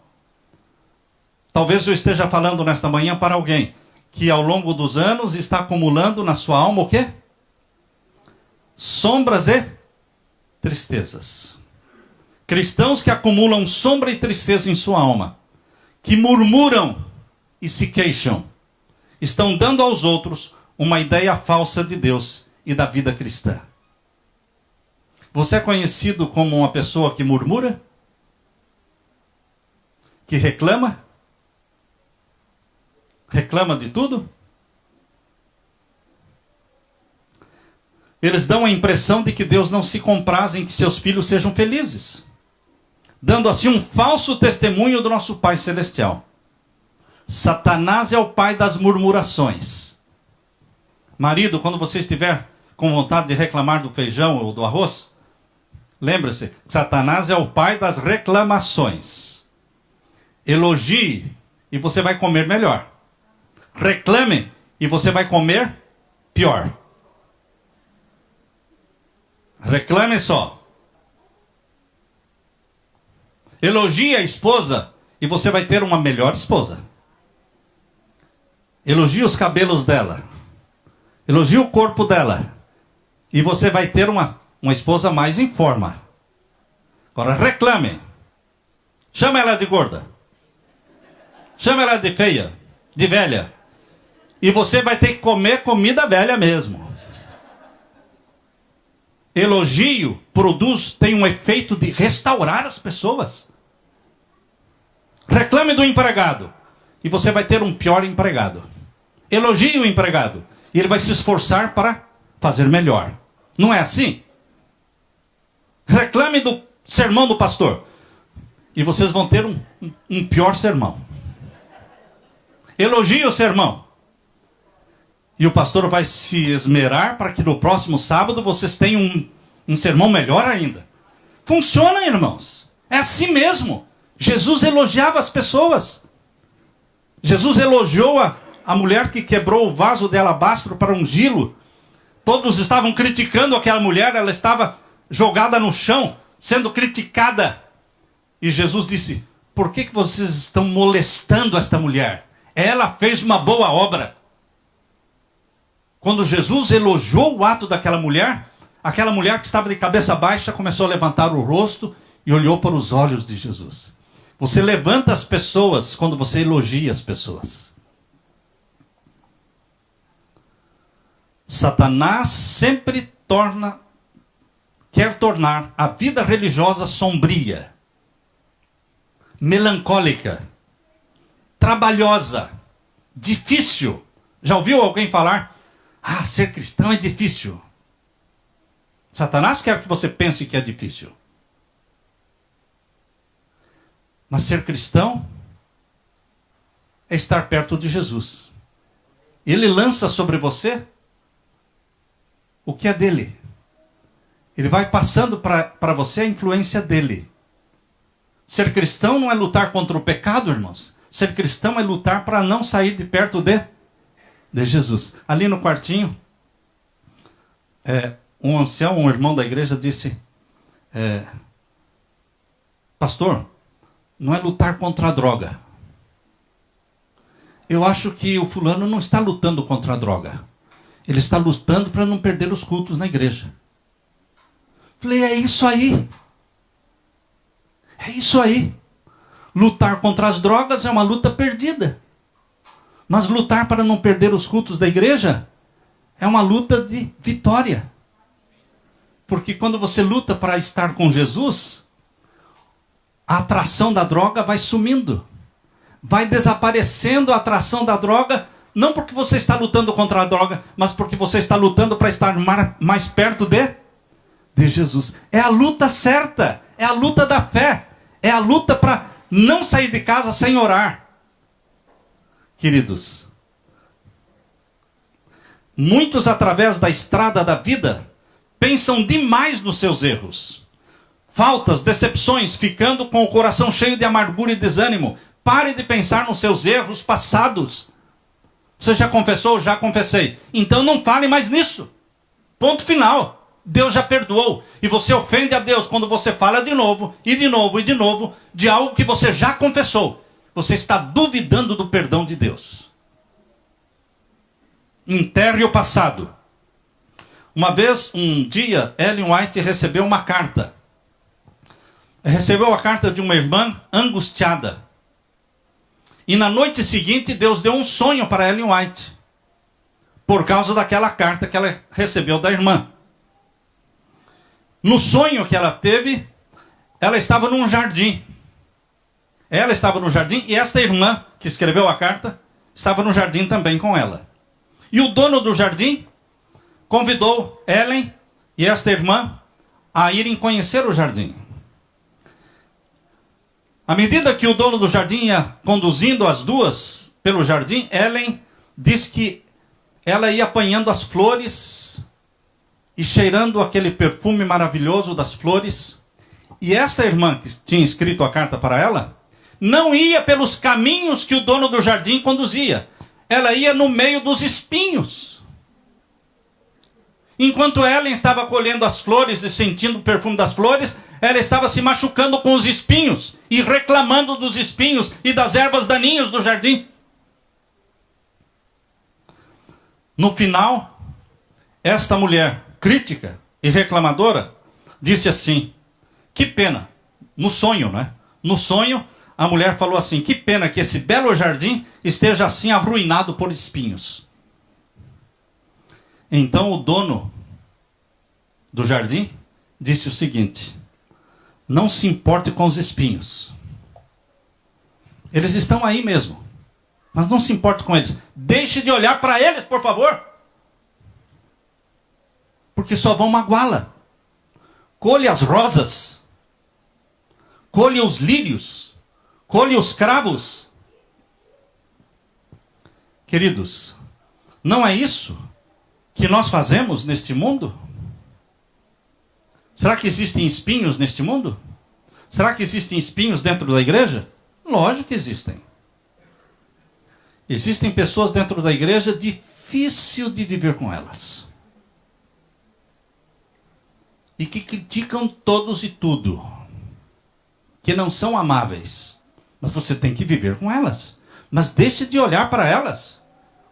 Talvez eu esteja falando nesta manhã para alguém que ao longo dos anos está acumulando na sua alma o quê? Sombras e tristezas. Cristãos que acumulam sombra e tristeza em sua alma, que murmuram e se queixam, estão dando aos outros uma ideia falsa de Deus e da vida cristã. Você é conhecido como uma pessoa que murmura? Que reclama? Reclama de tudo? Eles dão a impressão de que Deus não se compraz em que seus filhos sejam felizes, dando assim um falso testemunho do nosso Pai Celestial. Satanás é o pai das murmurações. Marido, quando você estiver com vontade de reclamar do feijão ou do arroz, lembre-se, Satanás é o pai das reclamações. Elogie e você vai comer melhor. Reclame e você vai comer pior. Reclame só. Elogie a esposa e você vai ter uma melhor esposa. Elogie os cabelos dela. Elogie o corpo dela. E você vai ter uma esposa mais em forma. Agora reclame. Chama ela de gorda. Chama ela de feia. De velha. E você vai ter que comer comida velha mesmo. Elogio tem um efeito de restaurar as pessoas. Reclame do empregado e você vai ter um pior empregado. Elogie o empregado e ele vai se esforçar para fazer melhor. Não é assim? Reclame do sermão do pastor e vocês vão ter um pior sermão. Elogie o sermão e o pastor vai se esmerar para que no próximo sábado vocês tenham um sermão melhor ainda. Funciona, irmãos. É assim mesmo. Jesus elogiava as pessoas. Jesus elogiou a mulher que quebrou o vaso de alabastro para ungí-lo. Todos estavam criticando aquela mulher. Ela estava jogada no chão, sendo criticada. E Jesus disse: por que vocês estão molestando esta mulher? Ela fez uma boa obra. Quando Jesus elogiou o ato daquela mulher, aquela mulher que estava de cabeça baixa começou a levantar o rosto e olhou para os olhos de Jesus. Você levanta as pessoas quando você elogia as pessoas. Satanás sempre quer tornar a vida religiosa sombria, melancólica, trabalhosa, difícil. Já ouviu alguém falar: ah, ser cristão é difícil? Satanás quer que você pense que é difícil. Mas ser cristão é estar perto de Jesus. Ele lança sobre você o que é dele. Ele vai passando para você a influência dele. Ser cristão não é lutar contra o pecado, irmãos. Ser cristão é lutar para não sair de perto de Jesus. Ali no quartinho, um ancião, um irmão da igreja disse: pastor, não é lutar contra a droga. Eu acho que o fulano não está lutando contra a droga. Ele está lutando para não perder os cultos na igreja. Falei: é isso aí. É isso aí. Lutar contra as drogas é uma luta perdida. Mas lutar para não perder os cultos da igreja é uma luta de vitória. Porque quando você luta para estar com Jesus, a atração da droga vai sumindo. Vai desaparecendo a atração da droga, não porque você está lutando contra a droga, mas porque você está lutando para estar mais perto de Jesus. É a luta certa, é a luta da fé, é a luta para não sair de casa sem orar. Queridos, muitos através da estrada da vida pensam demais nos seus erros. Faltas, decepções, ficando com o coração cheio de amargura e desânimo. Pare de pensar nos seus erros passados. Você já confessou? Já confessei. Então não fale mais nisso. Ponto final. Deus já perdoou. E você ofende a Deus quando você fala de novo, e de novo, e de novo, de algo que você já confessou. você está duvidando do perdão de Deus. Enterre o passado. Uma vez, um dia, Ellen White recebeu uma carta. Recebeu a carta de uma irmã angustiada. E na noite seguinte, Deus deu um sonho para Ellen White. Por causa daquela carta que ela recebeu da irmã. No sonho que ela teve, ela estava num jardim. Ela estava no jardim e esta irmã, que escreveu a carta, estava no jardim também com ela. E o dono do jardim convidou Ellen e esta irmã a irem conhecer o jardim. À medida que o dono do jardim ia conduzindo as duas pelo jardim, Ellen disse que ela ia apanhando as flores e cheirando aquele perfume maravilhoso das flores. E esta irmã que tinha escrito a carta para ela, não ia pelos caminhos que o dono do jardim conduzia. Ela ia no meio dos espinhos. Enquanto Ellen estava colhendo as flores e sentindo o perfume das flores, ela estava se machucando com os espinhos e reclamando dos espinhos e das ervas daninhas do jardim. No final, esta mulher crítica e reclamadora disse assim, que pena, no sonho, né? No sonho, a mulher falou assim, que pena que esse belo jardim esteja assim arruinado por espinhos. Então o dono do jardim disse o seguinte, não se importe com os espinhos. Eles estão aí mesmo, mas não se importe com eles. Deixe de olhar para eles, por favor. Porque só vão magoá-la. Colhe as rosas. Colhe os lírios. Colhe os cravos. Queridos, não é isso que nós fazemos neste mundo? Será que existem espinhos neste mundo? Será que existem espinhos dentro da igreja? Lógico que existem. Existem pessoas dentro da igreja difícil de viver com elas. E que criticam todos e tudo. Que não são amáveis. Mas você tem que viver com elas. Mas deixe de olhar para elas.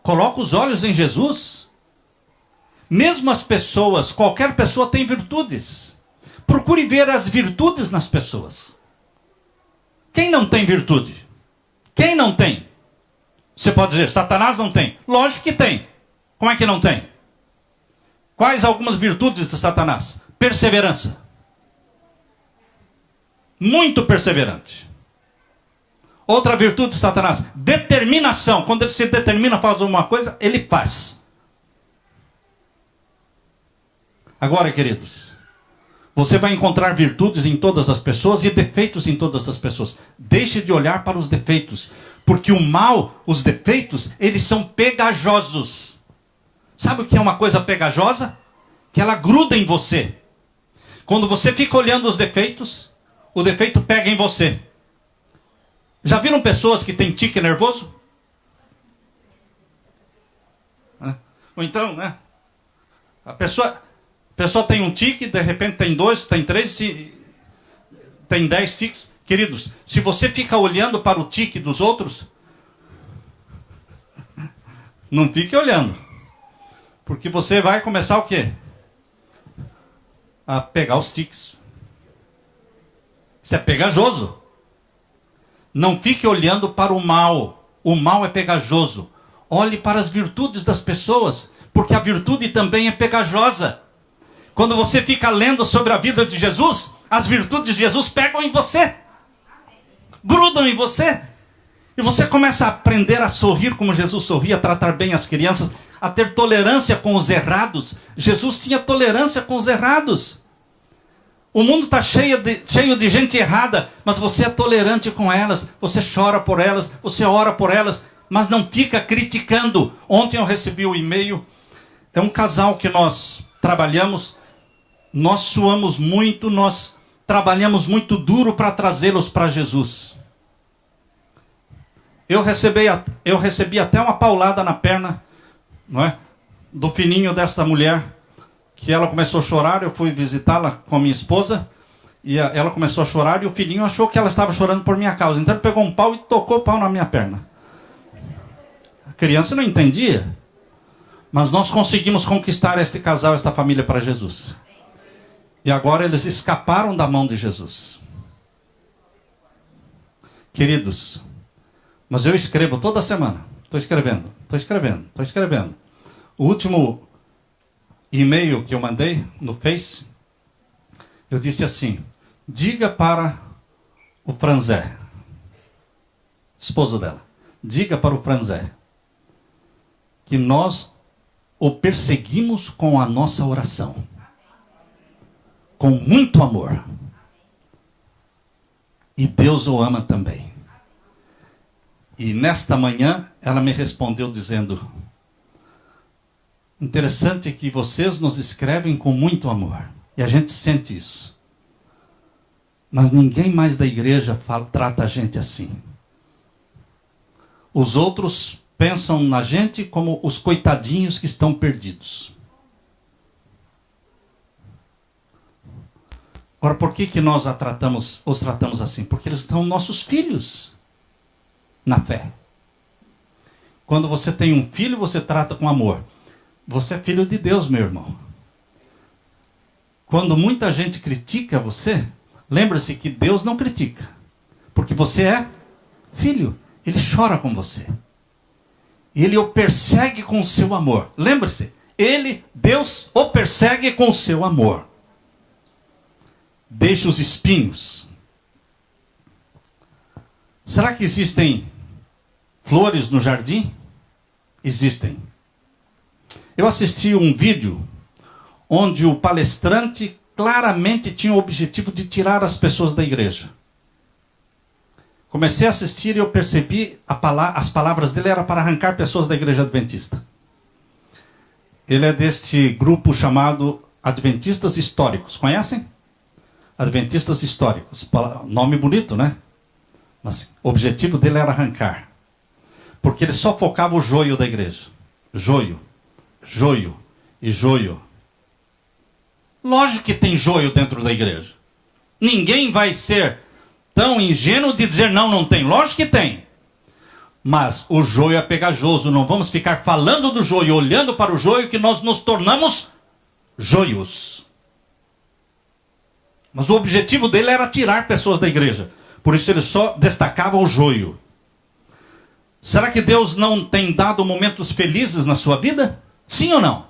Coloque os olhos em Jesus. Mesmo as pessoas, qualquer pessoa tem virtudes. Procure ver as virtudes nas pessoas. Quem não tem virtude? Quem não tem? Você pode dizer, Satanás não tem. Lógico que tem. Como é que não tem? Quais algumas virtudes de Satanás? Perseverança. Muito perseverante. Outra virtude de Satanás, determinação. Quando ele se determina a fazer uma coisa, ele faz. Agora, queridos, você vai encontrar virtudes em todas as pessoas e defeitos em todas as pessoas. Deixe de olhar para os defeitos, porque o mal, os defeitos, eles são pegajosos. Sabe o que é uma coisa pegajosa? Que ela gruda em você. Quando você fica olhando os defeitos, o defeito pega em você. Já viram pessoas que têm tique nervoso? Ou então, né? A pessoa tem um tique, de repente tem 2, tem 3, tem 10 tiques. Queridos, se você fica olhando para o tique dos outros, não fique olhando. Porque você vai começar o quê? A pegar os tiques. Isso é pegajoso. Não fique olhando para o mal. O mal é pegajoso. Olhe para as virtudes das pessoas, porque a virtude também é pegajosa. Quando você fica lendo sobre a vida de Jesus, as virtudes de Jesus pegam em você. Grudam em você. E você começa a aprender a sorrir como Jesus sorria, a tratar bem as crianças, a ter tolerância com os errados. Jesus tinha tolerância com os errados. O mundo está cheio de gente errada, mas você é tolerante com elas, você chora por elas, você ora por elas, mas não fica criticando. Ontem eu recebi um e-mail, é um casal que nós trabalhamos, nós suamos muito, nós trabalhamos muito duro para trazê-los para Jesus. Eu recebi até uma paulada na perna, não é, do fininho desta mulher, que ela começou a chorar. Eu fui visitá-la com a minha esposa, E ela começou a chorar e o filhinho achou que ela estava chorando por minha causa. Então ele pegou um pau e tocou o pau na minha perna. A criança não entendia. Mas nós conseguimos conquistar este casal, esta família para Jesus. E agora eles escaparam da mão de Jesus. Queridos, mas eu escrevo toda semana. Estou escrevendo. O último e-mail que eu mandei no Face, eu disse assim: diga para o Franzé, esposo dela, diga para o Franzé que nós o perseguimos com a nossa oração, com muito amor, e Deus o ama também. E nesta manhã ela me respondeu dizendo: interessante que vocês nos escrevem com muito amor, e a gente sente isso, mas ninguém mais da igreja trata a gente assim. Os outros pensam na gente como os coitadinhos que estão perdidos. Agora, por que nós os tratamos assim? Porque eles são nossos filhos na fé. Quando você tem um filho, você trata com amor. Você é filho de Deus, meu irmão. Quando muita gente critica você, lembre-se que Deus não critica, porque você é filho. Ele chora com você. Ele o persegue com o seu amor. Lembre-se, Deus o persegue com o seu amor. Deixa os espinhos. Será que existem flores no jardim? Existem. Eu assisti um vídeo onde o palestrante claramente tinha o objetivo de tirar as pessoas da igreja. Comecei a assistir e eu percebi as palavras dele eram para arrancar pessoas da igreja adventista. Ele é deste grupo chamado Adventistas Históricos. Conhecem? Adventistas Históricos. Nome bonito, né? Mas o objetivo dele era arrancar. Porque ele só focava o joio da igreja. Joio, joio e joio. Lógico que tem joio dentro da igreja. Ninguém vai ser tão ingênuo de dizer não tem. Lógico que tem. Mas o joio é pegajoso. Não vamos ficar falando do joio, olhando para o joio, que nós nos tornamos joios. Mas o objetivo dele era tirar pessoas da igreja. Por isso ele só destacava o joio. Será que Deus não tem dado momentos felizes na sua vida? Sim ou não?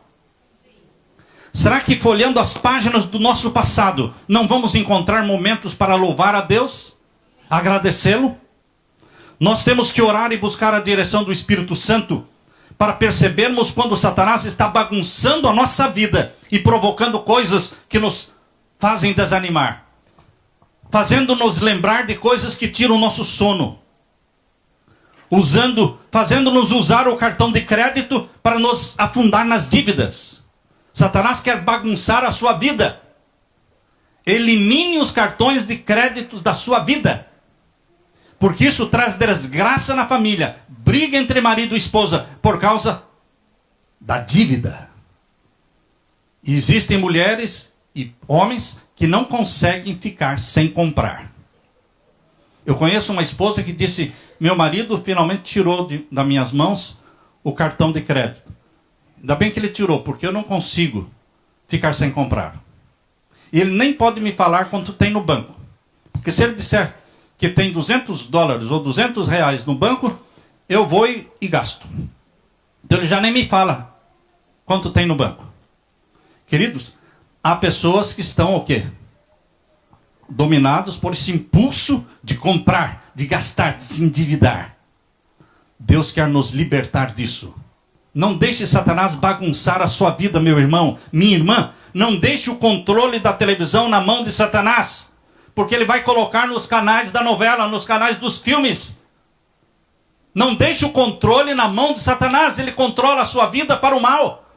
Será que folheando as páginas do nosso passado, não vamos encontrar momentos para louvar a Deus? Agradecê-lo? Nós temos que orar e buscar a direção do Espírito Santo para percebermos quando Satanás está bagunçando a nossa vida e provocando coisas que nos fazem desanimar, fazendo-nos lembrar de coisas que tiram o nosso sono, fazendo-nos usar o cartão de crédito para nos afundar nas dívidas. Satanás quer bagunçar a sua vida. Elimine os cartões de créditos da sua vida, porque isso traz desgraça na família, briga entre marido e esposa por causa da dívida. E existem mulheres e homens que não conseguem ficar sem comprar. Eu conheço uma esposa que disse: meu marido finalmente tirou das minhas mãos o cartão de crédito. Ainda bem que ele tirou, porque eu não consigo ficar sem comprar. E ele nem pode me falar quanto tem no banco. Porque se ele disser que tem $200 ou R$200 no banco, eu vou e gasto. Então ele já nem me fala quanto tem no banco. Queridos, há pessoas que estão o quê? Dominados por esse impulso de comprar, de gastar, de se endividar. Deus quer nos libertar disso. Não deixe Satanás bagunçar a sua vida, meu irmão, minha irmã. Não deixe o controle da televisão na mão de Satanás, porque ele vai colocar nos canais da novela, nos canais dos filmes. Não deixe o controle na mão de Satanás, ele controla a sua vida para o mal.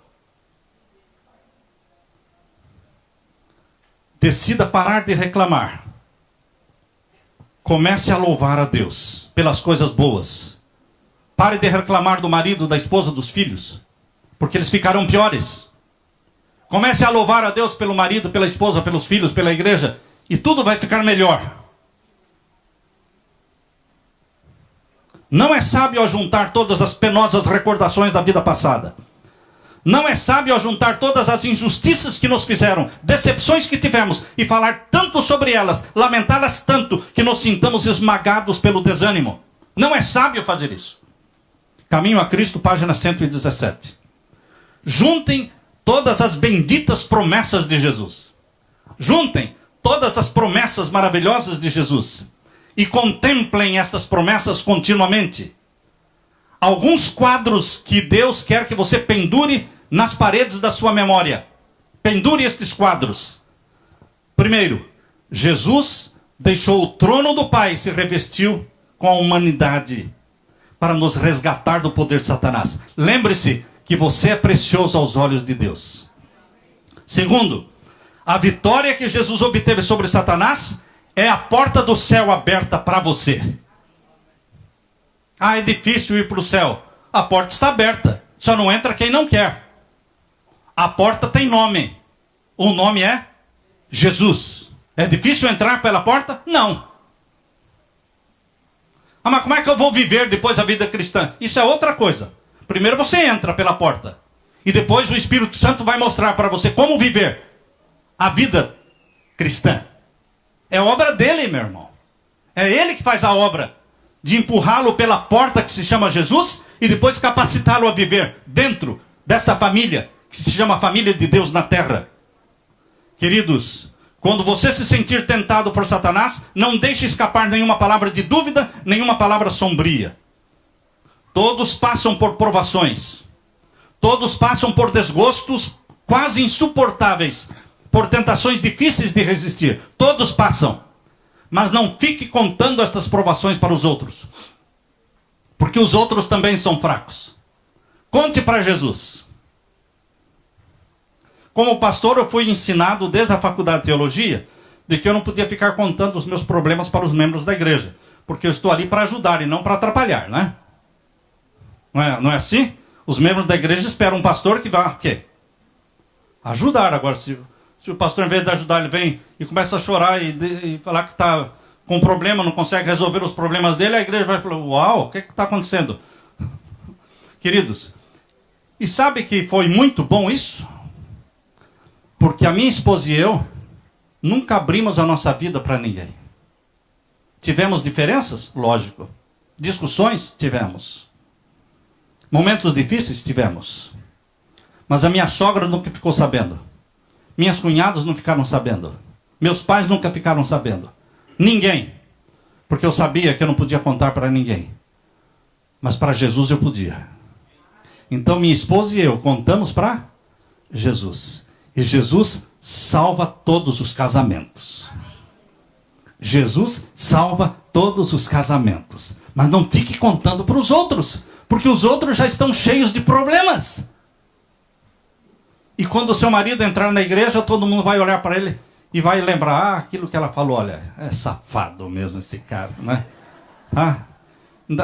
Decida parar de reclamar. Comece a louvar a Deus pelas coisas boas. Pare de reclamar do marido, da esposa, dos filhos, porque eles ficarão piores. Comece a louvar a Deus pelo marido, pela esposa, pelos filhos, pela igreja, e tudo vai ficar melhor. Não é sábio ajuntar todas as penosas recordações da vida passada. Não é sábio ajuntar todas as injustiças que nos fizeram, decepções que tivemos, e falar tanto sobre elas, lamentá-las tanto, que nos sintamos esmagados pelo desânimo. Não é sábio fazer isso. Caminho a Cristo, página 117. Juntem todas as benditas promessas de Jesus. Juntem todas as promessas maravilhosas de Jesus. E contemplem estas promessas continuamente. Alguns quadros que Deus quer que você pendure nas paredes da sua memória. Pendure estes quadros. Primeiro, Jesus deixou o trono do Pai e se revestiu com a humanidade para nos resgatar do poder de Satanás. Lembre-se que você é precioso aos olhos de Deus. Segundo, a vitória que Jesus obteve sobre Satanás é a porta do céu aberta para você. Ah, é difícil ir para o céu. A porta está aberta. Só não entra quem não quer. A porta tem nome. O nome é Jesus. É difícil entrar pela porta? Não. Ah, mas como é que eu vou viver depois da vida cristã? Isso é outra coisa. Primeiro você entra pela porta. E depois o Espírito Santo vai mostrar para você como viver a vida cristã. É obra dele, meu irmão. É ele que faz a obra de empurrá-lo pela porta que se chama Jesus e depois capacitá-lo a viver dentro desta família que se chama família de Deus na terra. Queridos, quando você se sentir tentado por Satanás, não deixe escapar nenhuma palavra de dúvida, nenhuma palavra sombria. Todos passam por provações. Todos passam por desgostos quase insuportáveis, por tentações difíceis de resistir. Todos passam. Mas não fique contando estas provações para os outros. Porque os outros também são fracos. Conte para Jesus. Como pastor, eu fui ensinado desde a faculdade de teologia de que eu não podia ficar contando os meus problemas para os membros da igreja. Porque eu estou ali para ajudar e não para atrapalhar, né? Não é assim? Os membros da igreja esperam um pastor que vá, o quê? Ajudar. Agora, se o pastor, em vez de ajudar, ele vem e começa a chorar e falar que está com um problema, não consegue resolver os problemas dele, a igreja vai falar, uau, o que está acontecendo? Queridos, e sabe que foi muito bom isso? Porque a minha esposa e eu nunca abrimos a nossa vida para ninguém. Tivemos diferenças? Lógico. Discussões? Tivemos. Momentos difíceis? Tivemos. Mas a minha sogra nunca ficou sabendo. Minhas cunhadas não ficaram sabendo. Meus pais nunca ficaram sabendo. Ninguém. Porque eu sabia que eu não podia contar para ninguém. Mas para Jesus eu podia. Então minha esposa e eu contamos para Jesus. E Jesus salva todos os casamentos. Jesus salva todos os casamentos. Mas não fique contando para os outros. Porque os outros já estão cheios de problemas. E quando o seu marido entrar na igreja, todo mundo vai olhar para ele e vai lembrar, aquilo que ela falou, olha, é safado mesmo esse cara, né?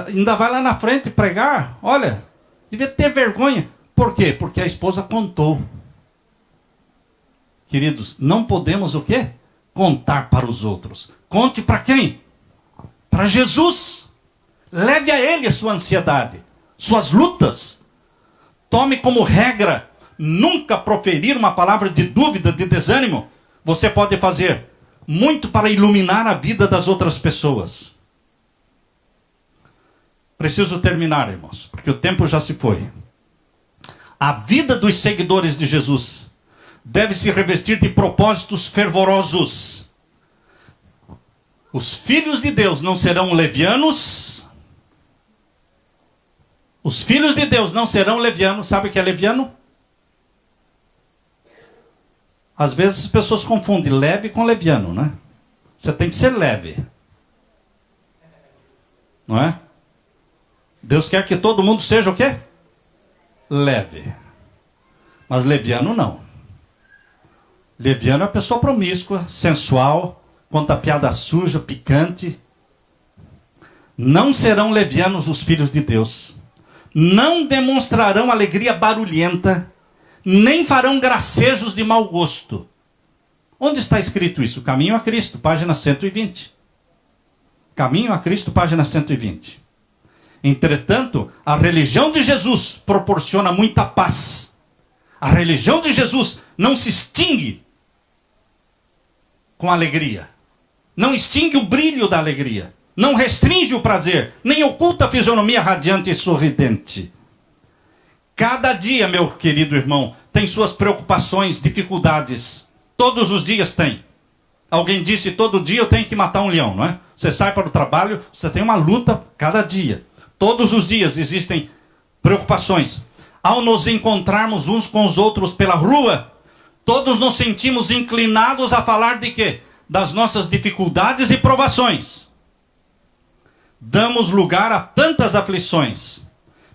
Ainda vai lá na frente pregar, olha, devia ter vergonha. Por quê? Porque a esposa contou. Queridos, não podemos o quê? Contar para os outros. Conte para quem? Para Jesus. Leve a ele a sua ansiedade, suas lutas. Tome como regra nunca proferir uma palavra de dúvida, de desânimo. Você pode fazer muito para iluminar a vida das outras pessoas. Preciso terminar, irmãos, porque o tempo já se foi. A vida dos seguidores de Jesus deve se revestir de propósitos fervorosos. Os filhos de Deus não serão levianos. Os filhos de Deus não serão levianos. Sabe o que é leviano? Às vezes as pessoas confundem leve com leviano, né? Você tem que ser leve. Não é? Deus quer que todo mundo seja o quê? Leve. Mas leviano não. Leviano é uma pessoa promíscua, sensual, conta piada suja, picante. Não serão levianos os filhos de Deus. Não demonstrarão alegria barulhenta, nem farão gracejos de mau gosto. Onde está escrito isso? Caminho a Cristo, página 120. Caminho a Cristo, página 120. Entretanto, a religião de Jesus proporciona muita paz. A religião de Jesus não se extingue com alegria. Não extingue o brilho da alegria. Não restringe o prazer, nem oculta a fisionomia radiante e sorridente. Cada dia, meu querido irmão, tem suas preocupações, dificuldades. Todos os dias tem. Alguém disse, todo dia eu tenho que matar um leão, não é? Você sai para o trabalho, você tem uma luta cada dia. Todos os dias existem preocupações. Ao nos encontrarmos uns com os outros pela rua, todos nos sentimos inclinados a falar de quê? Das nossas dificuldades e provações. Damos lugar a tantas aflições.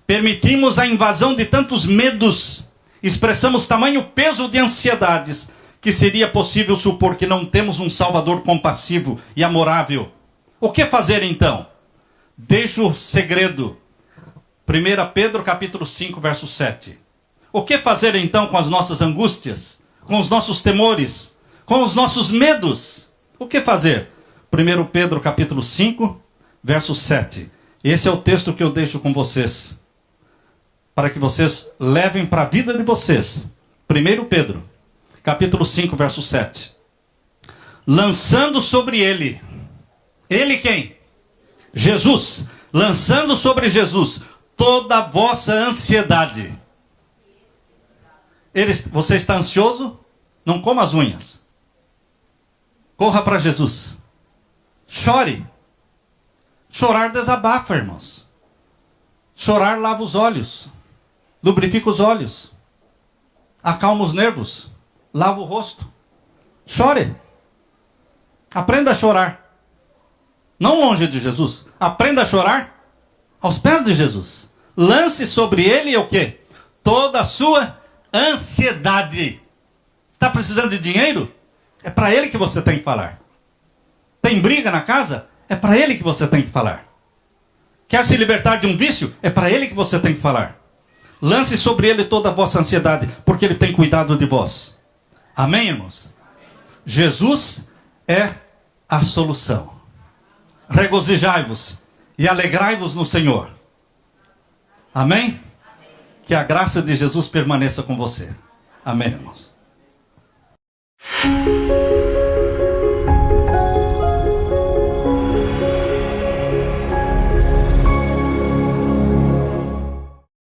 Permitimos a invasão de tantos medos. Expressamos tamanho peso de ansiedades que seria possível supor que não temos um Salvador compassivo e amorável. O que fazer então? Deixo o segredo. 1 Pedro capítulo 5, verso 7. O que fazer então com as nossas angústias? Com os nossos temores? Com os nossos medos? O que fazer? 1 Pedro capítulo 5, verso 7. Esse é o texto que eu deixo com vocês. Para que vocês levem para a vida de vocês. 1 Pedro capítulo 5, verso 7. Lançando sobre ele. Ele quem? Jesus. Lançando sobre Jesus toda a vossa ansiedade. Você está ansioso? Não coma as unhas. Corra para Jesus. Chore. Chorar desabafa, irmãos. Chorar lava os olhos. Lubrifica os olhos. Acalma os nervos. Lava o rosto. Chore. Aprenda a chorar. Não longe de Jesus. Aprenda a chorar aos pés de Jesus. Lance sobre ele o quê? Toda a sua ansiedade. Está precisando de dinheiro? É para ele que você tem que falar. Tem briga na casa? É para ele que você tem que falar. Quer se libertar de um vício? É para ele que você tem que falar. Lance sobre ele toda a vossa ansiedade, porque ele tem cuidado de vós. Amém, irmãos? Jesus é a solução. Regozijai-vos e alegrai-vos no Senhor. Amém? Que a graça de Jesus permaneça com você. Amém, irmãos?